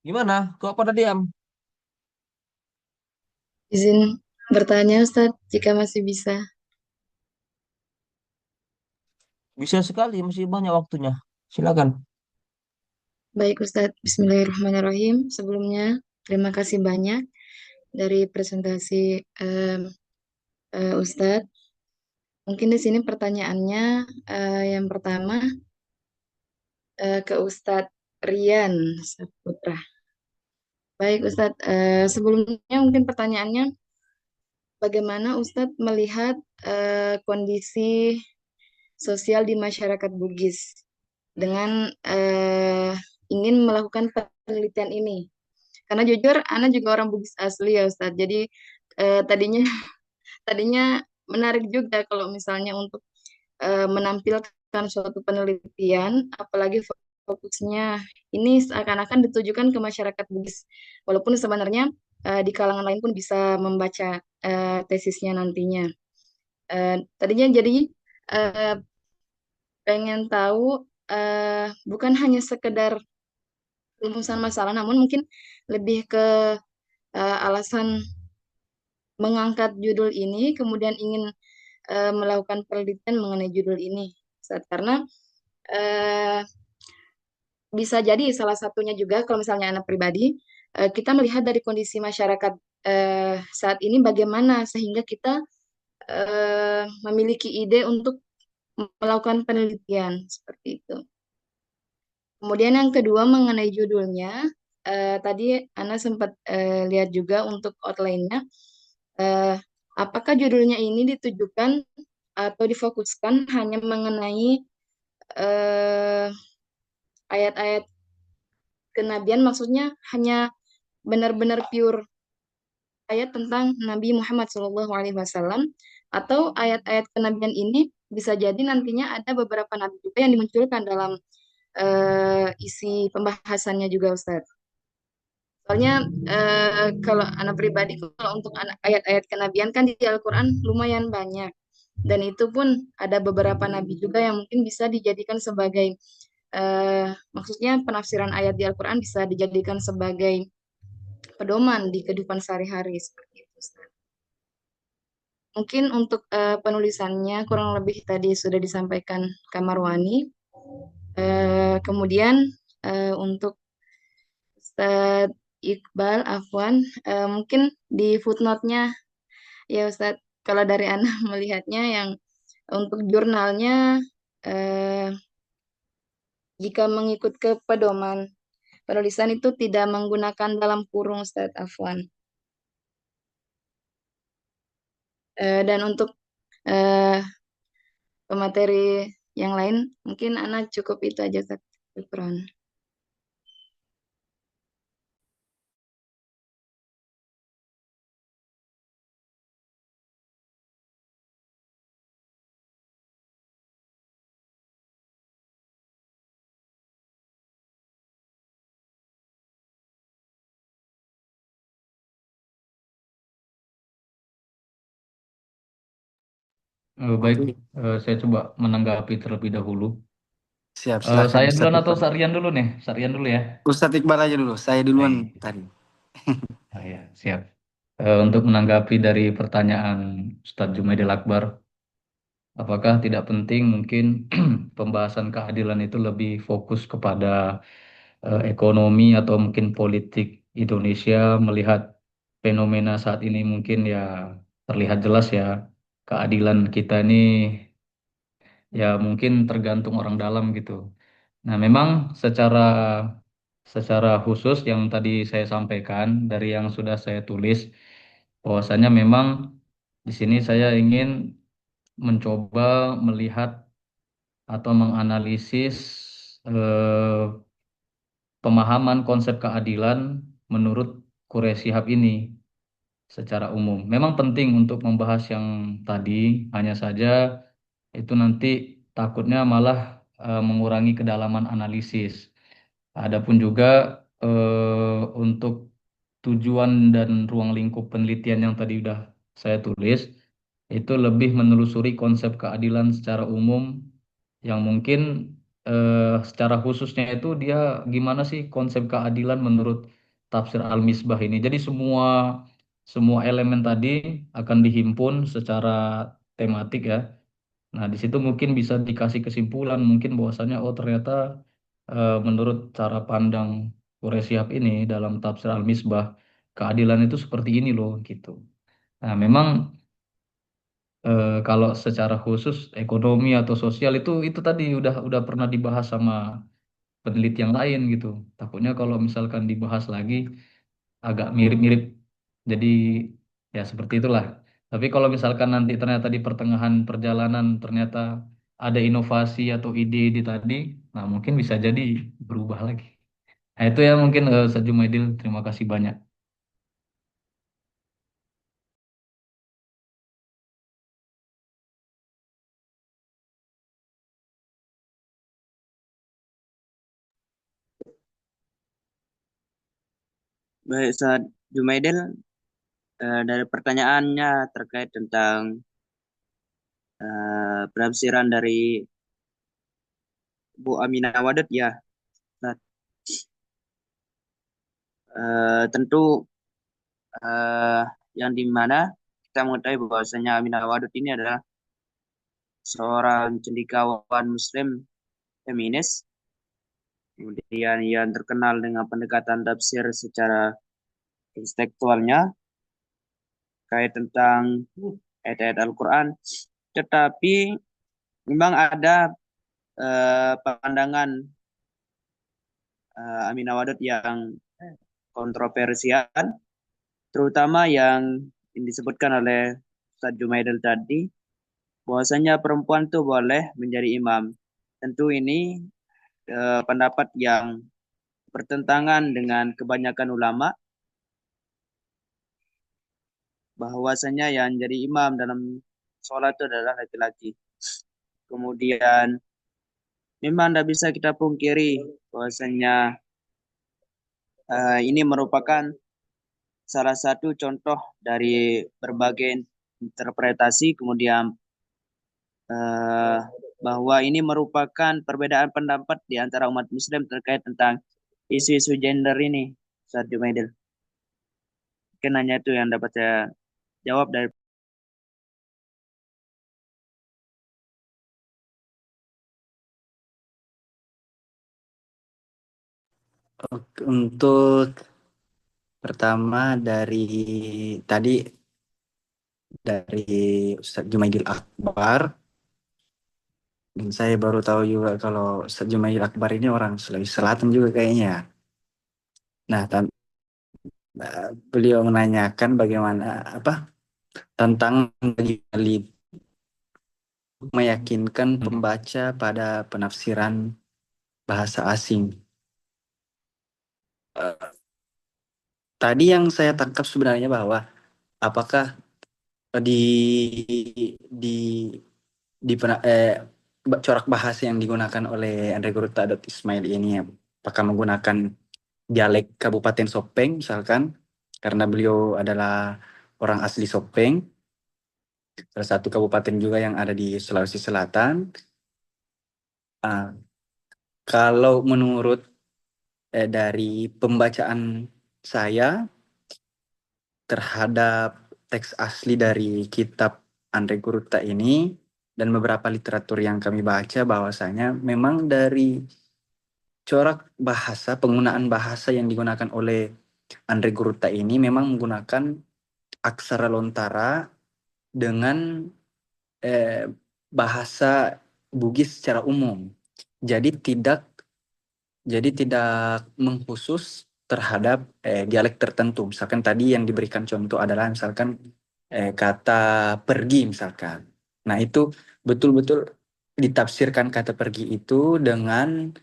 Gimana? Kok pada diam?
Izin bertanya Ustadz, jika masih bisa.
Bisa sekali, masih banyak waktunya. Silakan.
Baik Ustadz, Bismillahirrahmanirrahim. Sebelumnya, terima kasih banyak dari presentasi Ustadz. Mungkin di sini pertanyaannya yang pertama ke Ustadz Rian Saputra. Baik Ustadz, sebelumnya mungkin pertanyaannya, bagaimana Ustadz melihat kondisi sosial di masyarakat Bugis dengan ingin melakukan penelitian ini, Karena jujur, Ana juga orang Bugis asli ya Ustadz. Jadi tadinya tadinya menarik juga kalau misalnya untuk menampilkan suatu penelitian, apalagi fokusnya ini seakan-akan ditujukan ke masyarakat Bugis. Walaupun sebenarnya di kalangan lain pun bisa membaca tesisnya nantinya. Tadinya jadi eh, pengen tahu bukan hanya sekedar rumusan masalah, namun mungkin lebih ke alasan mengangkat judul ini, kemudian ingin melakukan penelitian mengenai judul ini. Karena eh, bisa jadi salah satunya juga kalau misalnya anak pribadi, kita melihat dari kondisi masyarakat saat ini bagaimana sehingga kita memiliki ide untuk melakukan penelitian seperti itu. Kemudian yang kedua mengenai judulnya, tadi Ana sempat lihat juga untuk outline-nya, eh, apakah judulnya ini ditujukan atau difokuskan hanya mengenai eh, ayat-ayat kenabian, maksudnya hanya benar-benar pure ayat tentang Nabi Muhammad SAW, atau ayat-ayat kenabian ini bisa jadi nantinya ada beberapa nabi juga yang dimunculkan dalam isi pembahasannya juga Ustadz. Soalnya kalau anak pribadi, kalau untuk ayat-ayat kenabian kan di Al-Quran lumayan banyak. Dan itu pun ada beberapa nabi juga yang mungkin bisa dijadikan sebagai, maksudnya penafsiran ayat di Al-Quran bisa dijadikan sebagai pedoman di kehidupan sehari-hari seperti itu, Ustaz. Mungkin untuk penulisannya kurang lebih tadi sudah disampaikan Kak Marwani. Kemudian untuk Ustaz Iqbal, Afwan, mungkin di footnote-nya ya Ustadz, kalau dari Anda melihatnya yang untuk jurnalnya, eh, jika mengikut ke pedoman penulisan itu tidak menggunakan dalam kurung Ustadz Afwan. Dan untuk eh, pemateri yang lain, mungkin Ana cukup itu aja Ustadz. Syukron.
Baik,
Oke,
saya coba menanggapi terlebih dahulu.
siap. Silakan
Saya
Ustadz
duluan atau
Iqbal.
Sarian dulu nih? Sarian dulu ya.
Ustadz Iqbal aja dulu. Saya duluan
Baik.
tadi.
Ah, ya, siap. Untuk menanggapi dari pertanyaan Ustadz Jumaidil Akbar, apakah tidak penting mungkin pembahasan keadilan itu lebih fokus kepada ekonomi atau mungkin politik Indonesia melihat fenomena saat ini mungkin ya terlihat jelas ya keadilan kita ini ya mungkin tergantung orang dalam gitu. Nah, memang secara secara khusus yang tadi saya sampaikan dari yang sudah saya tulis bahwasanya memang di sini saya ingin mencoba melihat atau menganalisis eh, pemahaman konsep keadilan menurut Quraish Shihab ini secara umum. Memang penting untuk membahas yang tadi, hanya saja itu nanti takutnya malah mengurangi kedalaman analisis. Adapun juga untuk tujuan dan ruang lingkup penelitian yang tadi sudah saya tulis, itu lebih menelusuri konsep keadilan secara umum yang mungkin secara khususnya itu dia gimana sih konsep keadilan menurut tafsir Al-Misbah ini. Jadi semua semua elemen tadi akan dihimpun secara tematik ya. Nah, di situ mungkin bisa dikasih kesimpulan mungkin bahwasanya oh ternyata menurut cara pandang Quraish Shihab ini dalam tafsir Al-Misbah keadilan itu seperti ini loh gitu. Nah, memang kalau secara khusus ekonomi atau sosial itu tadi udah pernah dibahas sama peneliti yang lain gitu. Takutnya kalau misalkan dibahas lagi agak mirip-mirip. Jadi ya seperti itulah. Tapi kalau misalkan nanti ternyata di pertengahan perjalanan ternyata ada inovasi atau ide di tadi, nah mungkin bisa jadi berubah lagi. Nah, itu ya mungkin Ustaz Jumaidil, terima kasih banyak.
Baik, Ustaz Jumaidil, dari pertanyaannya terkait tentang penafsiran dari Bu Aminah Wadud, ya, Ustaz. Tentu yang dimana kita mengetahui bahwasanya Aminah Wadud ini adalah seorang cendekiawan Muslim feminis, kemudian yang terkenal dengan pendekatan tafsir secara intelektualnya kait tentang ayat-ayat Al-Quran, tetapi memang ada pandangan Aminah Wadud yang kontroversial, terutama yang disebutkan oleh Ustaz Jumaidil tadi, bahwasanya perempuan itu boleh menjadi imam. Tentu ini pendapat yang bertentangan dengan kebanyakan ulama, bahwasanya yang jadi imam dalam sholat itu adalah laki-laki. Kemudian memang tidak bisa kita pungkiri bahwasanya ini merupakan salah satu contoh dari berbagai interpretasi, kemudian bahwa ini merupakan perbedaan pendapat di antara umat Muslim terkait tentang isu-isu gender ini, Ustaz Jumaidil. Mungkin hanya itu yang dapat saya jawab dari
Untuk pertama tadi dari Ustadz Jumaidil Akbar, dan saya baru tahu juga kalau Ustadz Jumaidil Akbar ini orang Sulawesi Selatan juga kayaknya. Nah, beliau menanyakan bagaimana tentang bagi meyakinkan pembaca pada penafsiran bahasa asing. Tadi yang saya tangkap sebenarnya bahwa apakah di di corak bahasa yang digunakan oleh Andre Guruta Ismail ini apakah menggunakan dialek Kabupaten Sopeng misalkan, karena beliau adalah orang asli Sopeng, salah satu kabupaten juga yang ada di Sulawesi Selatan. Kalau menurut dari pembacaan saya terhadap teks asli dari kitab Andre Guruta ini dan beberapa literatur yang kami baca, bahwasanya memang dari corak bahasa, penggunaan bahasa yang digunakan oleh Andre Guruta ini memang menggunakan aksara lontara dengan bahasa Bugis secara umum. Jadi tidak mengkhusus terhadap dialek tertentu. Misalkan tadi yang diberikan contoh adalah misalkan kata pergi misalkan. Nah, itu betul-betul ditafsirkan kata pergi itu dengan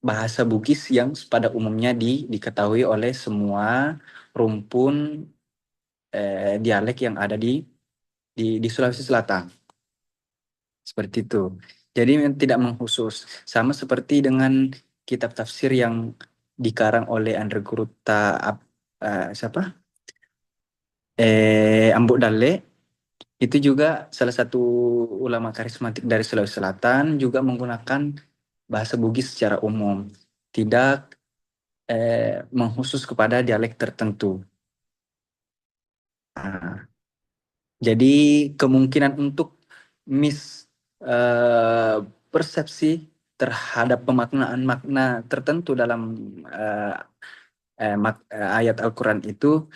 bahasa Bugis yang pada umumnya diketahui oleh semua rumpun dialek yang ada di Sulawesi Selatan. Seperti itu. Jadi tidak mengkhusus. Sama seperti dengan kitab tafsir yang dikarang oleh Andre Guruta Ambuk Dalle, itu juga salah satu ulama karismatik dari Sulawesi Selatan, juga menggunakan bahasa Bugis secara umum, tidak mengkhusus kepada dialek tertentu. Jadi kemungkinan untuk persepsi terhadap pemaknaan makna tertentu dalam ayat Al-Quran itu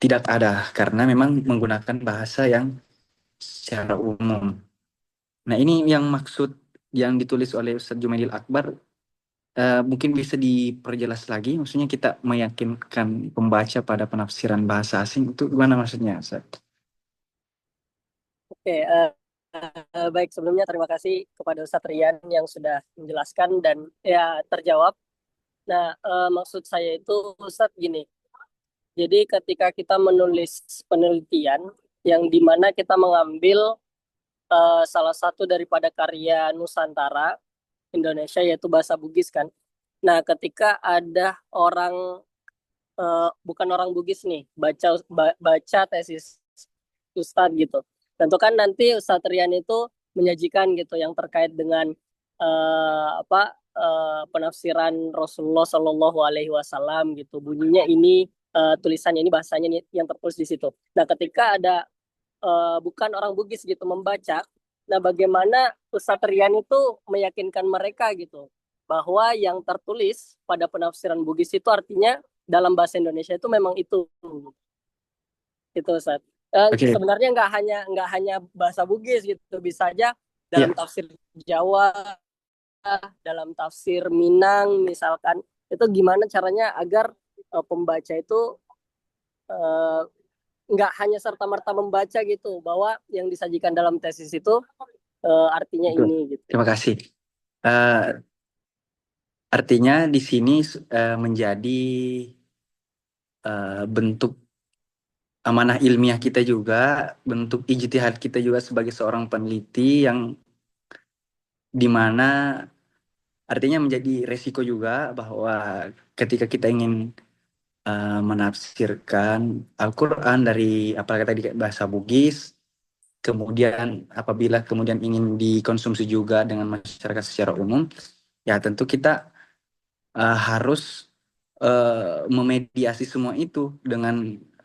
tidak ada, karena memang menggunakan bahasa yang secara umum. Nah, ini yang maksud yang ditulis oleh Ustaz Jumaidil Akbar, mungkin bisa diperjelas lagi, maksudnya kita meyakinkan pembaca pada penafsiran bahasa asing itu gimana maksudnya, Ustaz?
Oke, Baik, sebelumnya terima kasih kepada Ustadz Rian yang sudah menjelaskan dan ya terjawab. Nah, maksud saya itu Ustadz gini. Jadi ketika kita menulis penelitian yang dimana kita mengambil salah satu daripada karya Nusantara Indonesia yaitu bahasa Bugis kan. Nah, ketika ada orang bukan orang Bugis nih baca tesis Ustadz gitu. Tentu kan nanti Ustadz Rian itu menyajikan gitu yang terkait dengan penafsiran Rasulullah Shallallahu Alaihi Wasallam gitu. Bunyinya ini tulisannya ini bahasanya ini yang tertulis di situ. Nah, ketika ada bukan orang Bugis gitu membaca, nah bagaimana Ustadz Rian itu meyakinkan mereka gitu bahwa yang tertulis pada penafsiran Bugis itu artinya dalam bahasa Indonesia itu memang itu Ustadz.
Oke.
Sebenarnya nggak hanya bahasa Bugis gitu, bisa aja dalam tafsir Jawa, dalam tafsir Minang misalkan, itu gimana caranya agar pembaca itu nggak hanya serta-merta membaca gitu bahwa yang disajikan dalam tesis itu artinya
Betul.
ini gitu.
Terima kasih. Artinya di sini menjadi bentuk amanah ilmiah kita juga, bentuk ijtihad kita juga sebagai seorang peneliti yang dimana artinya menjadi resiko juga bahwa ketika kita ingin menafsirkan Al-Quran dari apalagi tadi bahasa Bugis, kemudian apabila kemudian ingin dikonsumsi juga dengan masyarakat secara umum, ya tentu kita harus memediasi semua itu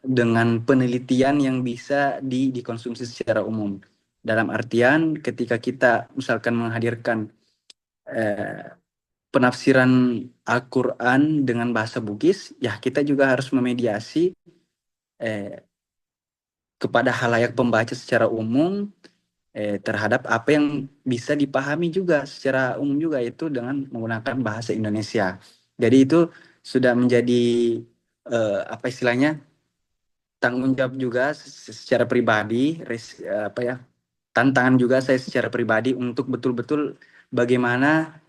dengan penelitian yang bisa dikonsumsi secara umum. Dalam artian ketika kita misalkan menghadirkan penafsiran Al-Quran dengan bahasa Bugis, ya kita juga harus memediasi kepada halayak pembaca secara umum terhadap apa yang bisa dipahami juga secara umum juga itu dengan menggunakan bahasa Indonesia. Jadi itu sudah menjadi apa istilahnya tanggung jawab juga secara pribadi, tantangan juga saya secara pribadi untuk betul-betul bagaimana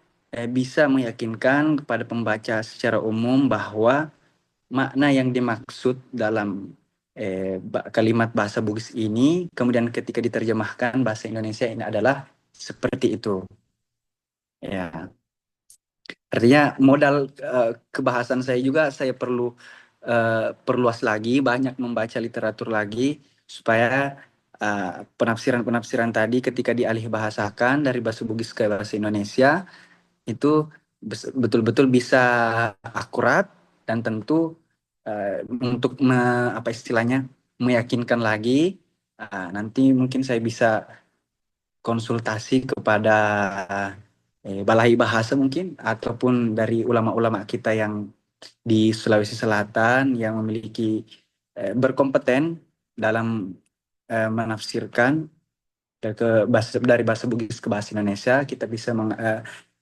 bisa meyakinkan kepada pembaca secara umum bahwa makna yang dimaksud dalam kalimat bahasa Bugis ini kemudian ketika diterjemahkan bahasa Indonesia ini adalah seperti itu. Ya. Artinya modal kebahasan saya juga saya perlu perluas lagi, banyak membaca literatur lagi supaya penafsiran-penafsiran tadi ketika dialih bahasakan dari bahasa Bugis ke bahasa Indonesia itu betul-betul bisa akurat dan tentu untuk apa istilahnya meyakinkan lagi nanti mungkin saya bisa konsultasi kepada balai bahasa mungkin ataupun dari ulama-ulama kita yang di Sulawesi Selatan yang memiliki berkompeten dalam menafsirkan dari bahasa Bugis ke bahasa Indonesia, kita bisa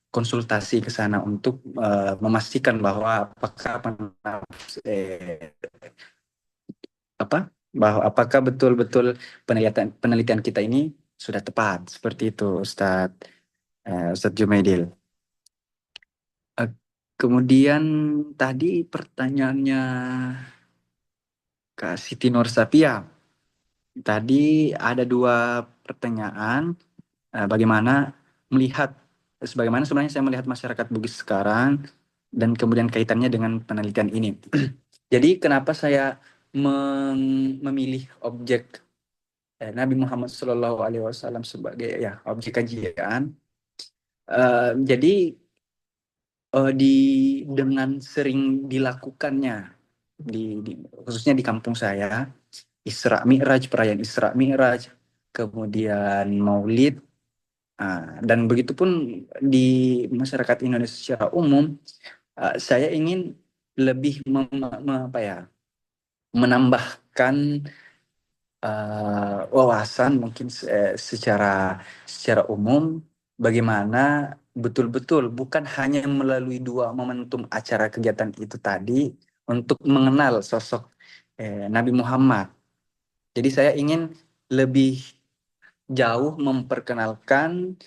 konsultasi ke sana untuk memastikan bahwa apakah betul-betul penelitian kita ini sudah tepat seperti itu, Ustadz Jumaidil. Kemudian tadi pertanyaannya Kak Siti Nursapia. Tadi ada 2 pertanyaan, bagaimana sebagaimana sebenarnya saya melihat masyarakat Bugis sekarang dan kemudian kaitannya dengan penelitian ini. Jadi kenapa saya memilih objek Nabi Muhammad SAW sebagai objek kajian? Jadi dengan sering dilakukannya khususnya di kampung saya Isra Mi'raj, perayaan Isra Mi'raj, kemudian Maulid, dan begitu pun di masyarakat Indonesia secara umum, saya ingin lebih menambahkan wawasan mungkin secara umum bagaimana betul-betul bukan hanya melalui 2 momentum acara kegiatan itu tadi untuk mengenal sosok Nabi Muhammad. Jadi saya ingin lebih jauh memperkenalkan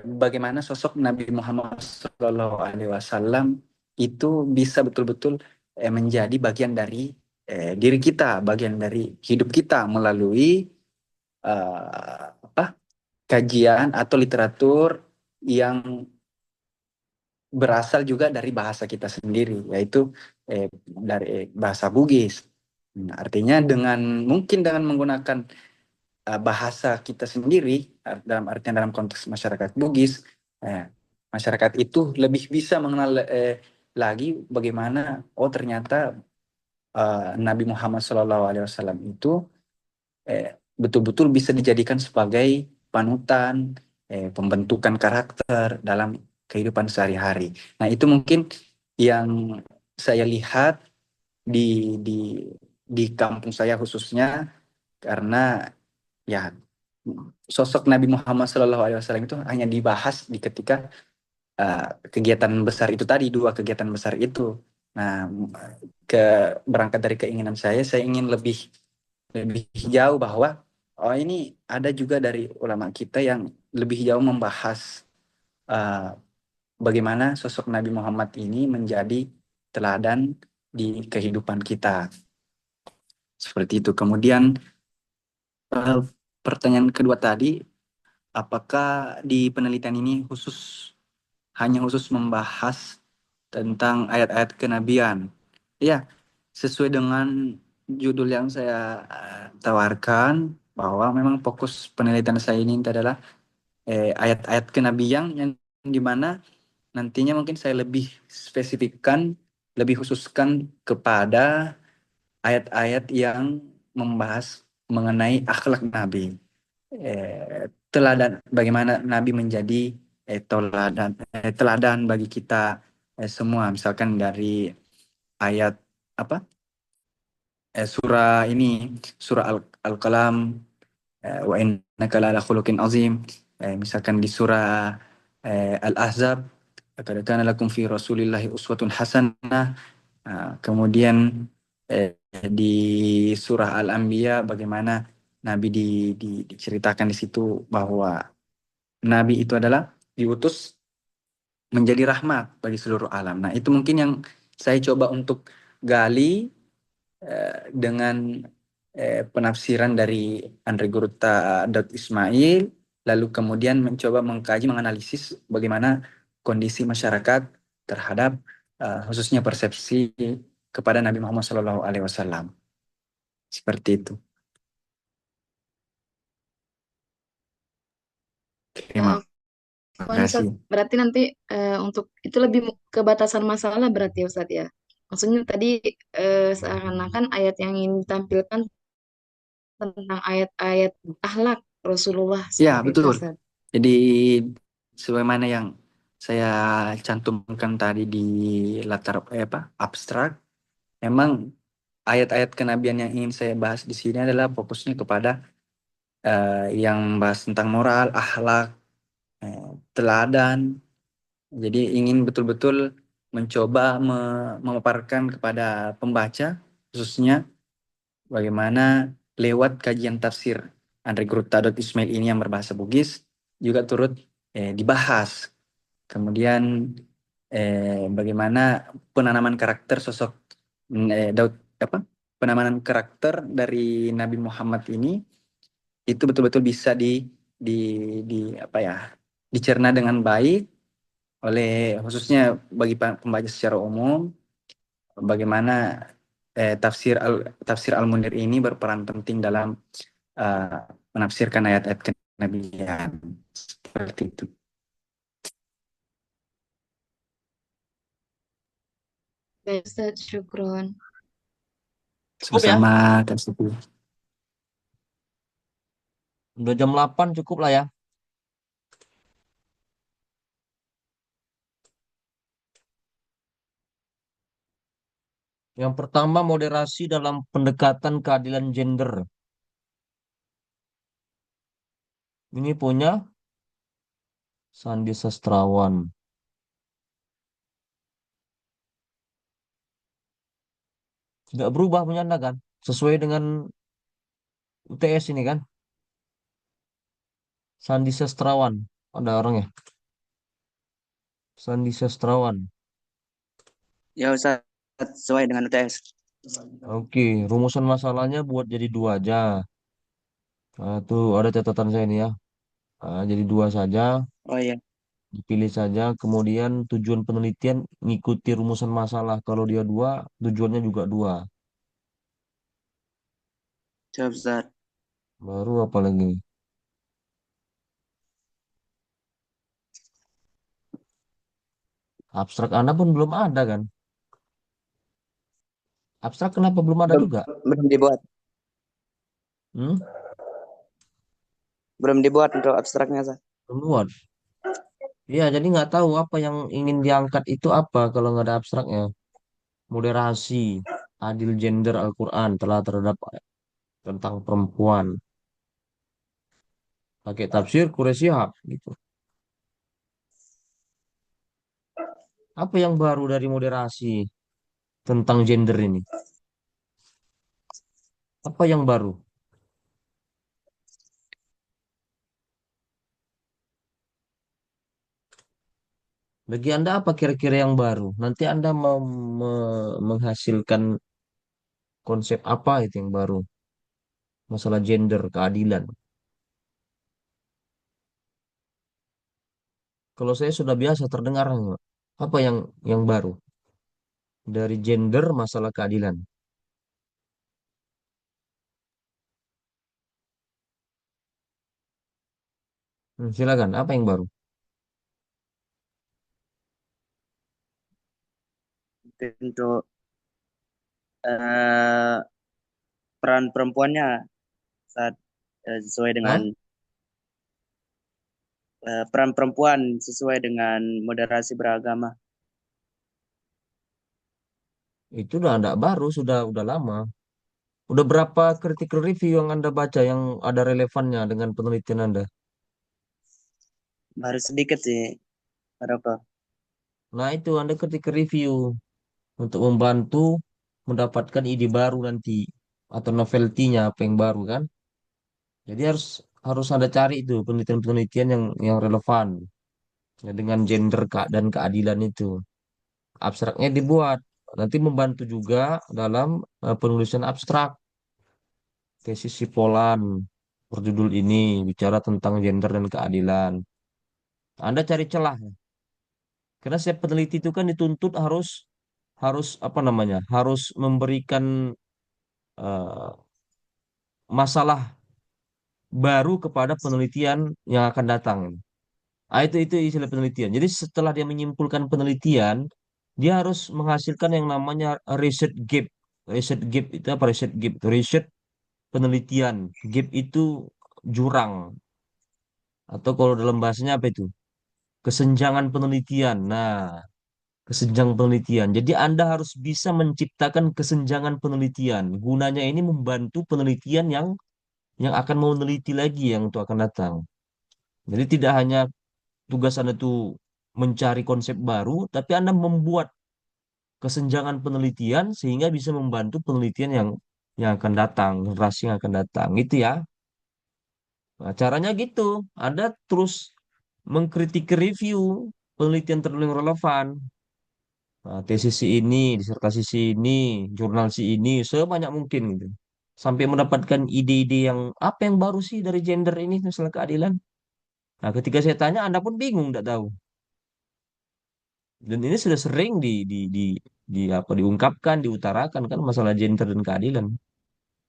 bagaimana sosok Nabi Muhammad SAW itu bisa betul-betul menjadi bagian dari diri kita, bagian dari hidup kita melalui kajian atau literatur yang berasal juga dari bahasa kita sendiri, yaitu dari bahasa Bugis. Nah, artinya mungkin dengan menggunakan bahasa kita sendiri, dalam artian dalam konteks masyarakat Bugis, masyarakat itu lebih bisa mengenal lagi bagaimana ternyata Nabi Muhammad SAW itu betul-betul bisa dijadikan sebagai panutan, pembentukan karakter dalam kehidupan sehari-hari. Nah, itu mungkin yang saya lihat di kampung saya khususnya, karena ya sosok Nabi Muhammad SAW itu hanya dibahas di ketika kegiatan besar itu tadi, dua kegiatan besar itu. Nah, berangkat dari keinginan saya ingin lebih jauh bahwa ini ada juga dari ulama kita yang lebih jauh membahas bagaimana sosok Nabi Muhammad ini menjadi teladan di kehidupan kita. Seperti itu. Kemudian pertanyaan kedua tadi, apakah di penelitian ini hanya khusus membahas tentang ayat-ayat kenabian? Ya, sesuai dengan judul yang saya tawarkan, bahwa memang fokus penelitian saya ini adalah ayat-ayat kenabian yang dimana nantinya mungkin saya lebih spesifikkan, lebih khususkan kepada ayat-ayat yang membahas mengenai akhlak Nabi. Teladan bagaimana Nabi menjadi teladan bagi kita semua, misalkan dari ayat surah Al-Qalam, wa innaka la'ala khuluqin azim, misalkan di surah Al-Ahzab, laqad kana lakum fi rasulillahi uswatun hasanah. Kemudian di surah Al-Anbiya, bagaimana Nabi diceritakan di situ bahwa Nabi itu adalah diutus menjadi rahmat bagi seluruh alam. Nah, itu mungkin yang saya coba untuk gali dengan penafsiran dari Andre Gurta Ismail, lalu kemudian mencoba mengkaji, menganalisis bagaimana kondisi masyarakat terhadap khususnya persepsi kepada Nabi Muhammad SAW. Seperti itu. Terima kasih.
Berarti nanti untuk itu lebih ke batasan masalah berarti ya Ustadz ya. Maksudnya tadi seakan-akan ayat yang ingin ditampilkan tentang ayat-ayat akhlak Rasulullah
Ya,
seperti itu
betul.
Ustadz.
Jadi sebagaimana yang saya cantumkan tadi di latar abstrak, memang ayat-ayat kenabian yang ingin saya bahas di sini adalah fokusnya kepada yang bahas tentang moral, akhlak, teladan. Jadi ingin betul-betul mencoba memaparkan kepada pembaca, khususnya bagaimana lewat kajian tafsir Andre Gurta Ismail ini yang berbahasa Bugis juga turut dibahas. Kemudian bagaimana penanaman karakter sosok Daud penanaman karakter dari Nabi Muhammad ini itu betul-betul bisa dicerna dengan baik oleh khususnya bagi pembaca secara umum, bagaimana tafsir Al-Munir ini berperan penting dalam menafsirkan ayat-ayat kenabian. Seperti itu.
Baik Ustadz, syukron.
Cukup ya?
Sama-sama, Kak Supi.
Udah jam 8 cukup lah ya. Yang pertama, moderasi dalam pendekatan keadilan gender. Ini punya Sandi Sastrawan. Tidak berubah punya Anda kan? Sesuai dengan UTS ini kan? Sandi Sastrawan. Ada orangnya. Sandi Sastrawan.
Ya Ustaz, sesuai dengan UTS.
Oke, rumusan masalahnya buat jadi dua aja. Nah, tuh ada catatan saya ini ya. Nah, jadi dua saja,
Oh iya,
dipilih saja. Kemudian tujuan penelitian ngikuti rumusan masalah. Kalau dia dua, tujuannya juga dua.
siap Ustaz.
Baru apa lagi? Abstrak Anda pun belum ada kan? Abstrak kenapa belum ada
Belum,
juga?
belum dibuat.
Hmm?
Belum dibuat untuk abstraknya Ustaz.
Belum buat. Iya, jadi nggak tahu apa yang ingin diangkat itu apa kalau nggak ada abstraknya. Moderasi, adil gender Al-Quran telah terdapat tentang perempuan. Pakai tafsir Quraisy Shihab gitu. Apa yang baru dari moderasi tentang gender ini? Apa yang baru? Bagi Anda apa kira-kira yang baru? Nanti Anda mau menghasilkan konsep apa itu yang baru? Masalah gender, keadilan. Kalau saya sudah biasa terdengar, apa yang baru dari gender masalah keadilan? Silakan, apa yang baru?
Untuk eh, peran perempuannya saat sesuai dengan
Hah?
peran perempuan sesuai dengan moderasi beragama.
Itu udah enggak baru, sudah lama. Udah berapa critical review yang Anda baca yang ada relevannya dengan penelitian Anda?
Baru sedikit sih, Pak Dokter.
Nah, itu Anda critical review untuk membantu mendapatkan ide baru nanti atau novelty-nya apa yang baru kan? Jadi harus harus Anda cari itu penelitian-penelitian yang relevan ya, dengan gender dan keadilan itu. Abstraknya dibuat nanti membantu juga dalam penulisan abstrak tesis Sipolan berjudul ini bicara tentang gender dan keadilan. Anda cari celah karena setiap peneliti itu kan dituntut harus harus apa namanya? Harus memberikan eh, masalah baru kepada penelitian yang akan datang. Ah, itu istilah penelitian. Jadi setelah dia menyimpulkan penelitian, dia harus menghasilkan yang namanya research gap. Research gap itu apa? Research gap itu research penelitian. Gap itu jurang atau kalau dalam bahasanya apa itu? Kesenjangan penelitian. Nah, kesenjangan penelitian. Jadi Anda harus bisa menciptakan kesenjangan penelitian. Gunanya ini membantu penelitian yang akan mau meneliti lagi yang untuk akan datang. Jadi tidak hanya tugas Anda itu mencari konsep baru, tapi Anda membuat kesenjangan penelitian sehingga bisa membantu penelitian yang akan datang, generasi yang akan datang. Itu ya. Nah, caranya gitu. Anda terus mengkritik review penelitian terlalu relevan. Nah, tesis si ini, disertasi si ini, jurnal si ini, sebanyak mungkin gitu. Sampai mendapatkan ide-ide yang apa yang baru sih dari gender ini masalah keadilan. Nah, ketika saya tanya, Anda pun bingung, tidak tahu. Dan ini sudah sering di apa diungkapkan, diutarakan kan masalah gender dan keadilan.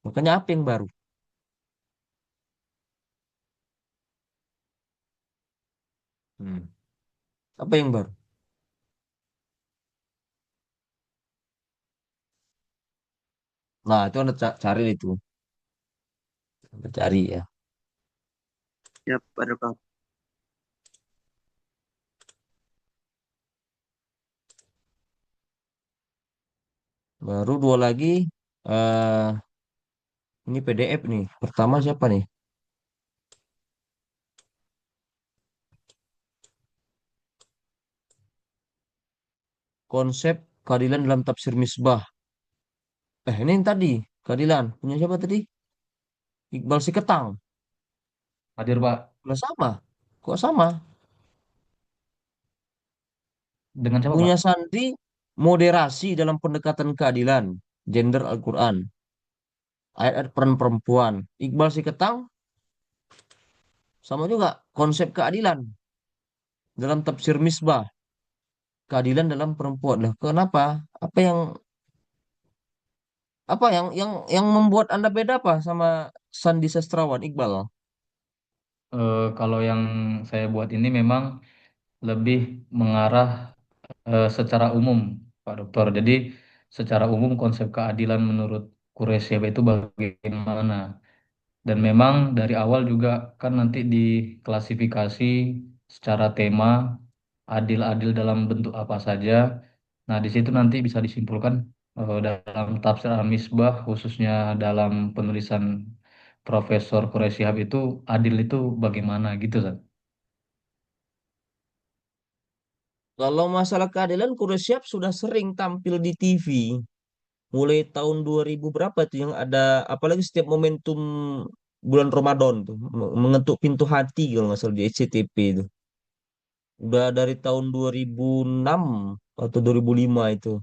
Makanya apa yang baru? Hmm. Apa yang baru? Nah, itu Anda cari itu. Anda cari ya.
Ya, Pak Dokter.
Baru dua lagi. eh ini PDF nih. Pertama siapa nih? Konsep keadilan dalam tafsir Misbah. Ini yang tadi. Keadilan. Punya siapa tadi? Iqbal Siketang.
Hadir, Pak.
Lah sama. Kok sama?
Dengan siapa, Pak?
Punya Sandi moderasi dalam pendekatan keadilan, gender Al-Quran, ayat-ayat peran perempuan. Iqbal Siketang sama juga konsep keadilan dalam tafsir Misbah, keadilan dalam perempuan. Lah, kenapa? Apa yang yang membuat Anda beda apa sama Sandi Sastrawan Iqbal?
Kalau yang saya buat ini memang lebih mengarah secara umum, Pak Dokter. Jadi secara umum konsep keadilan menurut Qureshi itu bagaimana? Dan memang dari awal juga kan nanti diklasifikasi secara tema adil-adil dalam bentuk apa saja. Nah, di situ nanti bisa disimpulkan dalam tafsir Al-Misbah khususnya dalam penulisan Profesor Quraish Shihab itu adil itu bagaimana gitu kan.
Kalau masalah keadilan, Kuresyap sudah sering tampil di TV. Mulai tahun 2000 berapa tuh yang ada, apalagi setiap momentum bulan Ramadan tuh, mengetuk pintu hati kalau nggak salah di SCTV itu. Udah dari tahun 2006 atau 2005 itu.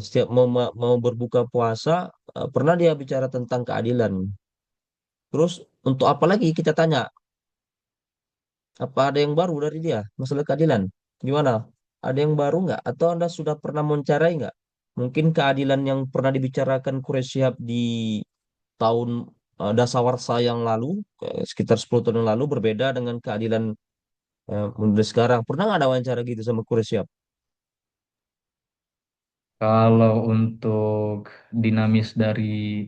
Setiap mau berbuka puasa, pernah dia bicara tentang keadilan. Terus untuk apa lagi kita tanya, apa ada yang baru dari dia masalah keadilan? Gimana? Ada yang baru nggak? Atau Anda sudah pernah mencari nggak? Mungkin keadilan yang pernah dibicarakan Quraish Shihab di tahun dasawarsa yang lalu, sekitar 10 tahun yang lalu berbeda dengan keadilan menurut sekarang. Pernah nggak ada wawancara gitu sama Quraish Shihab?
Kalau untuk dinamis dari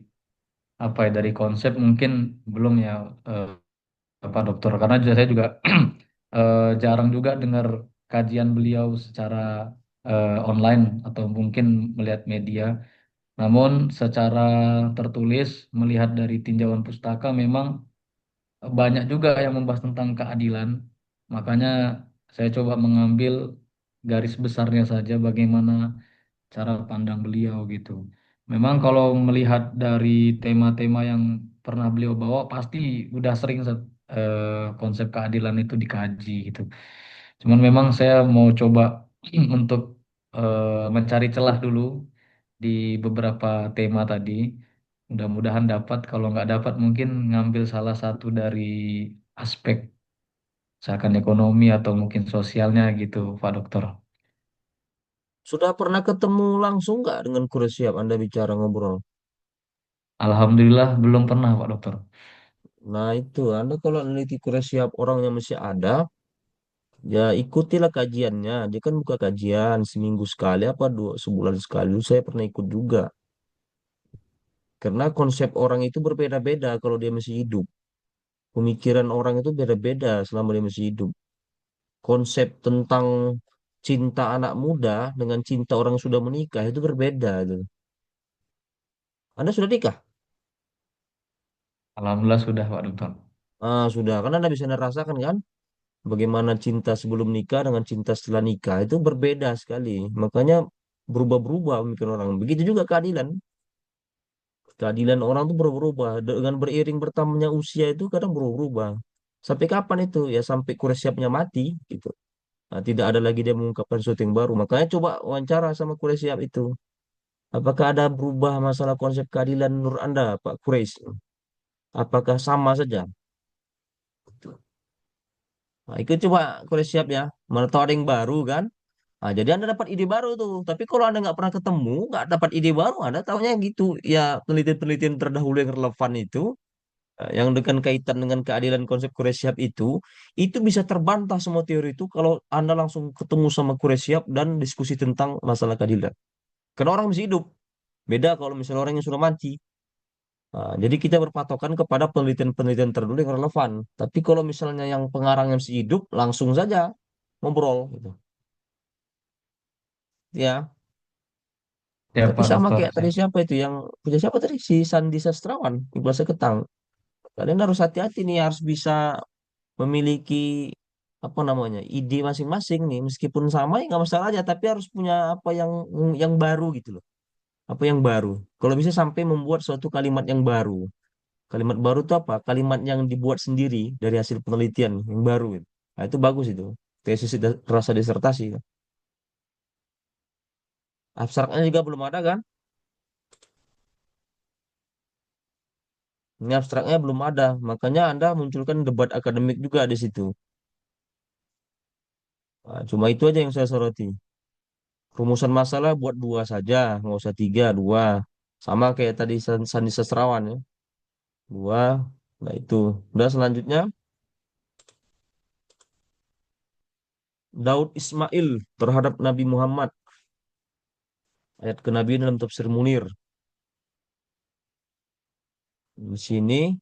apa ya dari konsep mungkin belum ya eh, Pak Dokter karena saya juga jarang juga dengar kajian beliau secara online atau mungkin melihat media. Namun secara tertulis melihat dari tinjauan pustaka memang banyak juga yang membahas tentang keadilan. Makanya saya coba mengambil garis besarnya saja bagaimana cara pandang beliau gitu. Memang kalau melihat dari tema-tema yang pernah beliau bawa pasti udah sering konsep keadilan itu dikaji gitu. Cuman memang saya mau coba untuk mencari celah dulu di beberapa tema tadi. Mudah-mudahan dapat. Kalau nggak dapat mungkin ngambil salah satu dari aspek misalkan ekonomi atau mungkin sosialnya gitu, Pak Dokter.
Sudah pernah ketemu langsung nggak dengan Quraish Shihab Anda bicara ngobrol?
Alhamdulillah belum pernah, Pak Dokter.
Nah itu, Anda kalau meneliti Quraish Shihab orang yang masih ada, ya ikutilah kajiannya. Dia kan buka kajian seminggu sekali apa sebulan sekali. Dulu saya pernah ikut juga. Karena konsep orang itu berbeda-beda kalau dia masih hidup. Pemikiran orang itu beda-beda selama dia masih hidup. Konsep tentang cinta anak muda dengan cinta orang yang sudah menikah itu berbeda. Itu. Anda sudah nikah?
Alhamdulillah sudah, Pak Dokter.
Ah, sudah. Karena Anda bisa merasakan kan bagaimana cinta sebelum nikah dengan cinta setelah nikah itu berbeda sekali. Makanya berubah-berubah pemikiran orang. Begitu juga keadilan. Keadilan orang tuh berubah-ubah. Dengan beriring bertambahnya usia itu kadang berubah-ubah. Sampai kapan itu? Ya sampai Quraisyabnya mati gitu. Nah, tidak ada lagi dia mengungkapkan sesuatu yang baru. Makanya coba wawancara sama Quraisyab itu. Apakah ada berubah masalah konsep keadilan menurut Anda, Pak Quraisy? Apakah sama saja? Nah, itu coba Quraisyab ya. Mana tahu ada yang baru kan? Nah, jadi Anda dapat ide baru tuh. Tapi kalau Anda nggak pernah ketemu, nggak dapat ide baru, Anda tahunya gitu. Ya, penelitian-penelitian terdahulu yang relevan itu, yang dengan kaitan dengan keadilan konsep Quraisyab itu bisa terbantah semua teori itu kalau Anda langsung ketemu sama Quraisyab dan diskusi tentang masalah keadilan. Karena orang masih hidup. Beda kalau misalnya orang yang sudah mati. Nah, jadi kita berpatokan kepada penelitian-penelitian terdahulu yang relevan. Tapi kalau misalnya yang pengarangnya masih hidup, langsung saja ngobrol gitu. Ya,
Ya,
tapi
Pak
sama
Dokter.
kayak tadi siapa itu yang punya siapa tadi si Sandi Sastrawan, Iqbal Seketang. Kalian harus hati-hati nih, harus bisa memiliki apa namanya ide masing-masing nih, meskipun sama ya nggak masalah aja, tapi harus punya apa yang baru gitu loh. Apa yang baru? Kalau bisa sampai membuat suatu kalimat yang baru. Kalimat baru itu apa? Kalimat yang dibuat sendiri dari hasil penelitian yang baru gitu. Nah, itu bagus itu. Tesis rasa disertasi. Abstraknya juga belum ada kan? Ini abstraknya belum ada. Makanya Anda munculkan debat akademik juga di situ. Nah, cuma itu aja yang saya soroti. Rumusan masalah buat dua saja, nggak usah tiga, dua. Sama kayak tadi Sandi Sastrawan ya. Dua, nah itu. Udah selanjutnya, Daud Ismail terhadap Nabi Muhammad. Ayat kenabian dalam tafsir Munir. Di sini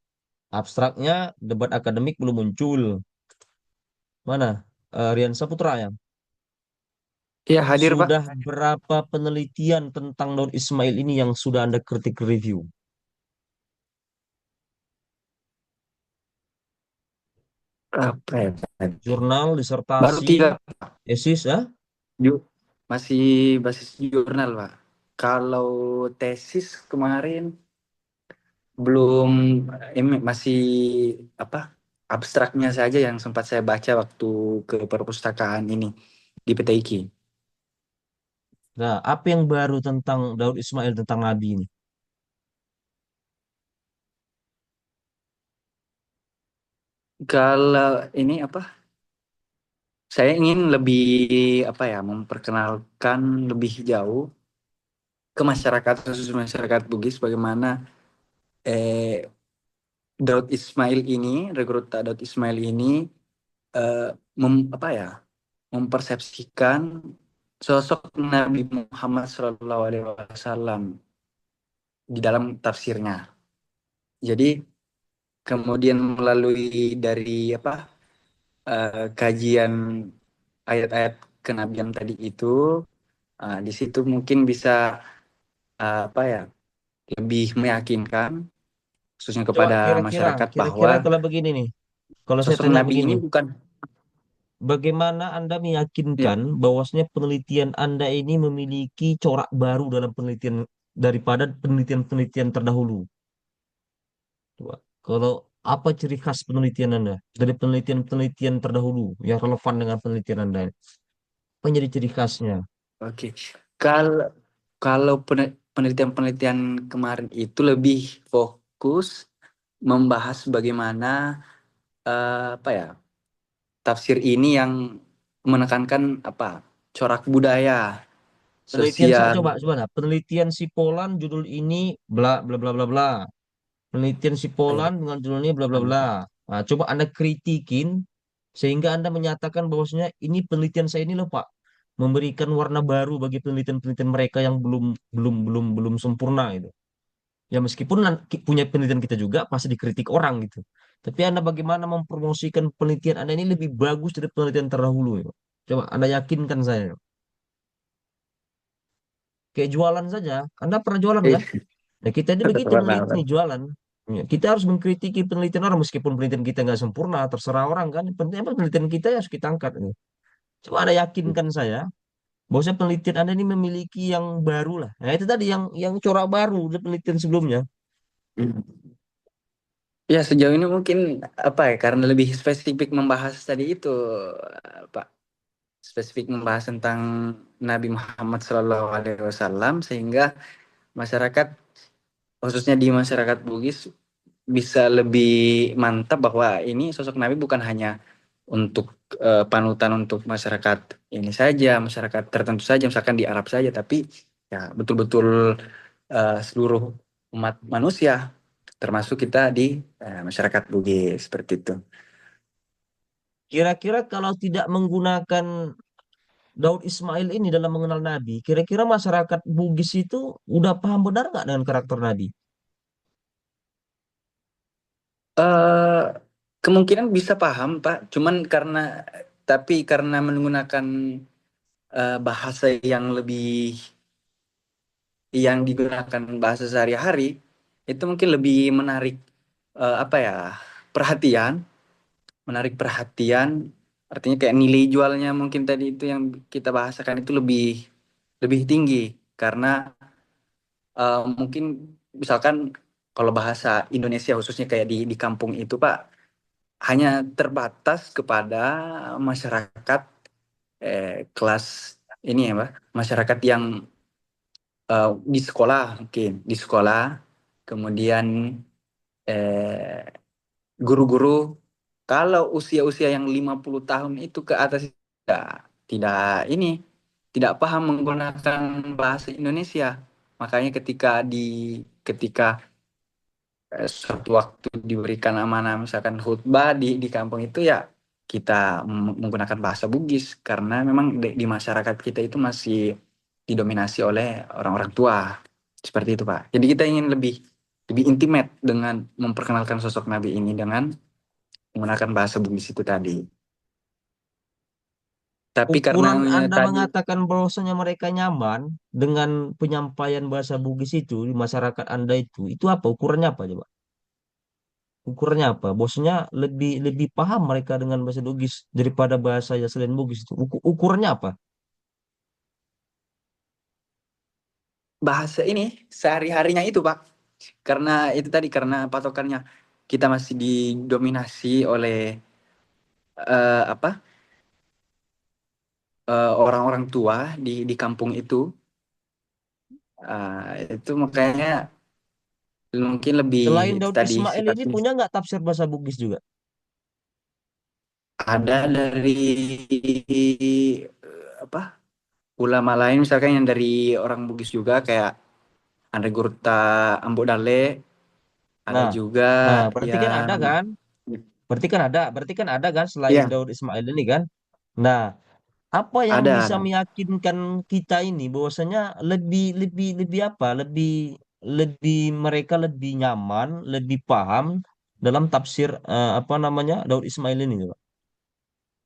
abstraknya debat akademik belum muncul. Mana? Rian Saputra ya.
Iya, hadir, Pak.
Sudah berapa penelitian tentang Daud Ismail ini yang sudah Anda kritik review?
Apa ya?
Jurnal,
Baru
disertasi,
3,
tesis ya?
masih basis jurnal, Pak. Kalau tesis kemarin belum, ini masih apa, abstraknya saja yang sempat saya baca waktu ke perpustakaan ini di PTIK.
Nah, apa yang baru tentang Daud Ismail tentang Nabi ini?
Kalau ini apa, saya ingin lebih apa ya, memperkenalkan lebih jauh ke masyarakat, khusus masyarakat Bugis, bagaimana eh, Daud Ismail ini, rekrut Daud Ismail ini eh, apa ya, mempersepsikan sosok Nabi Muhammad SAW di dalam tafsirnya. Jadi kemudian melalui dari apa, kajian ayat-ayat kenabian tadi itu, di situ mungkin bisa apa ya, lebih meyakinkan khususnya
Coba
kepada
kira-kira,
masyarakat bahwa
kira-kira kalau begini nih, kalau saya
sosok
tanya
Nabi
begini,
ini bukan.
bagaimana Anda
Ya,
meyakinkan bahwasanya penelitian Anda ini memiliki corak baru dalam penelitian daripada penelitian-penelitian terdahulu? Coba. Kalau apa ciri khas penelitian Anda dari penelitian-penelitian terdahulu yang relevan dengan penelitian Anda? Apa yang jadi ciri khasnya?
oke. Kalau kalau penelitian-penelitian kemarin itu lebih fokus membahas bagaimana apa ya, tafsir ini yang menekankan apa, corak budaya
Penelitian
sosial.
coba coba nah, penelitian si Polan judul ini bla bla bla bla bla. Penelitian si
eh,
Polan dengan judul ini bla bla bla. Nah, coba Anda kritikin sehingga Anda menyatakan bahwasanya ini penelitian saya ini loh Pak, memberikan warna baru bagi penelitian-penelitian mereka yang belum sempurna itu. Ya meskipun punya penelitian kita juga pasti dikritik orang gitu. Tapi Anda bagaimana mempromosikan penelitian Anda ini lebih bagus dari penelitian terdahulu ya. Coba Anda yakinkan saya. Kayak jualan saja. Anda pernah jualan
eh,
kan? Nah, kita ini begitu meneliti nih jualan. Ya, kita harus mengkritiki penelitian orang meskipun penelitian kita nggak sempurna, terserah orang kan. Penting apa penelitian kita ya harus kita angkat. Nih. Coba Anda yakinkan saya bahwasanya penelitian Anda ini memiliki yang baru lah. Nah, itu tadi yang corak baru dari penelitian sebelumnya.
Ya, sejauh ini mungkin apa ya, karena lebih spesifik membahas tadi itu, Pak, spesifik membahas tentang Nabi Muhammad SAW, sehingga masyarakat, khususnya di masyarakat Bugis, bisa lebih mantap bahwa ini sosok Nabi bukan hanya untuk panutan untuk masyarakat ini saja, masyarakat tertentu saja, misalkan di Arab saja, tapi ya betul-betul seluruh umat manusia, termasuk kita di masyarakat Bugis, seperti itu.
Kira-kira kalau tidak menggunakan Daud Ismail ini dalam mengenal Nabi, kira-kira masyarakat Bugis itu udah paham benar nggak dengan karakter Nabi?
eh Kemungkinan bisa paham, Pak, cuman karena menggunakan bahasa yang digunakan bahasa sehari-hari, itu mungkin lebih menarik apa ya, perhatian, menarik perhatian, artinya kayak nilai jualnya mungkin tadi itu yang kita bahasakan itu lebih lebih tinggi, karena mungkin misalkan kalau bahasa Indonesia khususnya kayak di kampung itu Pak, hanya terbatas kepada masyarakat kelas ini ya Pak, masyarakat yang di sekolah mungkin, di sekolah, kemudian eh, guru-guru. Kalau usia-usia yang 50 tahun itu ke atas tidak, tidak ini tidak paham menggunakan bahasa Indonesia. Makanya ketika suatu waktu diberikan amanah misalkan khutbah di kampung itu ya kita menggunakan bahasa Bugis karena memang di masyarakat kita itu masih didominasi oleh orang-orang tua. Seperti itu, Pak. Jadi kita ingin lebih lebih intimate dengan memperkenalkan sosok Nabi ini dengan menggunakan bahasa Bugis itu tadi. Tapi karena
Ukuran Anda
tadi
mengatakan bahwasanya mereka nyaman dengan penyampaian bahasa Bugis itu di masyarakat Anda itu apa? Ukurannya apa coba? Ukurannya apa? Bahwasanya lebih lebih paham mereka dengan bahasa Bugis daripada bahasa yang selain Bugis itu. Ukurannya apa?
bahasa ini sehari-harinya itu, Pak. Karena itu tadi karena patokannya kita masih didominasi oleh apa? Orang-orang tua di kampung itu. Itu makanya mungkin lebih
Selain
itu
Daud
tadi
Ismail ini
sifatnya
punya nggak tafsir bahasa Bugis juga?
ada dari apa ulama lain misalkan yang dari orang Bugis juga kayak Andre Gurta Ambo Dale, ada
Nah,
juga
nah berarti kan ada
yang
kan? Berarti kan ada kan selain
ya
Daud Ismail ini kan? Nah, apa yang bisa
ada
meyakinkan kita ini bahwasanya lebih lebih lebih apa? Lebih lebih mereka lebih nyaman, lebih paham dalam tafsir apa namanya Daud Ismail ini, Pak.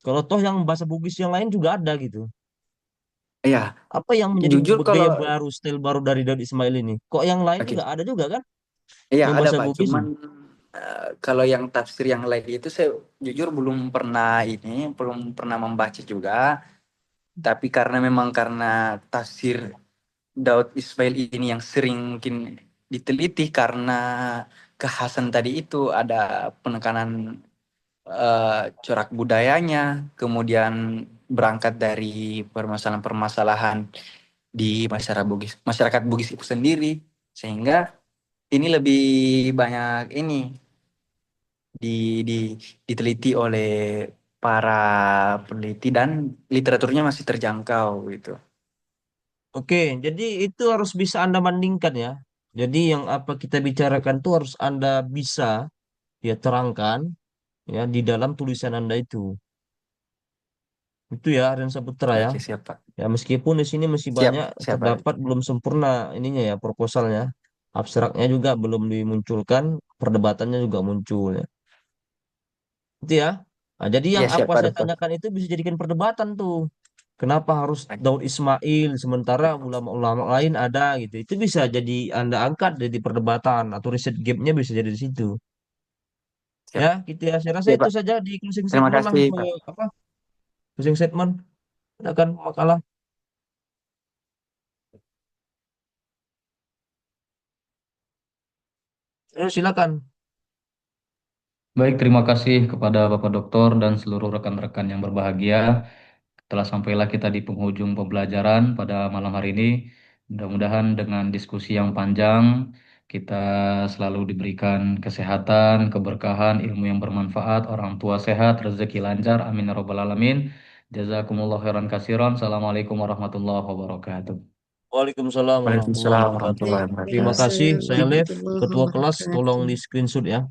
Kalau toh yang bahasa Bugis yang lain juga ada gitu.
ya
Apa yang menjadi
jujur kalau
gaya baru, style baru dari Daud Ismail ini? Kok yang lain
oke
juga ada juga kan?
iya
Yang
ada
bahasa
Pak
Bugis
cuman
ini.
kalau yang tafsir yang lain itu saya jujur belum pernah membaca juga tapi karena memang karena tafsir Daud Ismail ini yang sering mungkin diteliti karena kekhasan tadi itu ada penekanan corak budayanya, kemudian berangkat dari permasalahan-permasalahan di masyarakat Bugis itu sendiri, sehingga ini lebih banyak ini di, di, diteliti oleh para peneliti dan literaturnya masih terjangkau gitu.
Oke, jadi itu harus bisa Anda bandingkan ya. Jadi yang apa kita bicarakan itu harus Anda bisa ya terangkan ya di dalam tulisan Anda itu. Itu ya Aryan Saputra ya.
Oke, siap Pak.
Ya meskipun di sini masih
Siap,
banyak
siap Pak.
terdapat belum sempurna ininya ya proposalnya. Abstraknya juga belum dimunculkan, perdebatannya juga muncul ya. Itu ya. Nah, jadi yang
Iya, siap
apa
Pak
saya
Dokter.
tanyakan itu bisa jadikan perdebatan tuh. Kenapa harus Daud Ismail sementara ulama-ulama lain ada gitu. Itu bisa jadi Anda angkat jadi perdebatan atau riset gapnya bisa jadi di situ. Ya,
Siap.
gitu ya. Saya rasa
Oke
itu
Pak.
saja di closing
Terima
statement lah.
kasih Pak.
Apa? Closing statement. Ada kan makalah. Silakan.
Baik, terima kasih kepada Bapak Doktor dan seluruh rekan-rekan yang berbahagia. Telah sampailah kita di penghujung pembelajaran pada malam hari ini. Mudah-mudahan dengan diskusi yang panjang, kita selalu diberikan kesehatan, keberkahan, ilmu yang bermanfaat, orang tua sehat, rezeki lancar. Amin ya rabbal alamin. Jazakumullah khairan kasiran. Assalamualaikum warahmatullahi wabarakatuh.
Waalaikumsalam warahmatullahi
Waalaikumsalam
wabarakatuh.
warahmatullahi wabarakatuh.
Terima kasih.
Waalaikumsalam
Saya Liv,
warahmatullahi
ketua kelas. Tolong
wabarakatuh.
di screenshot ya.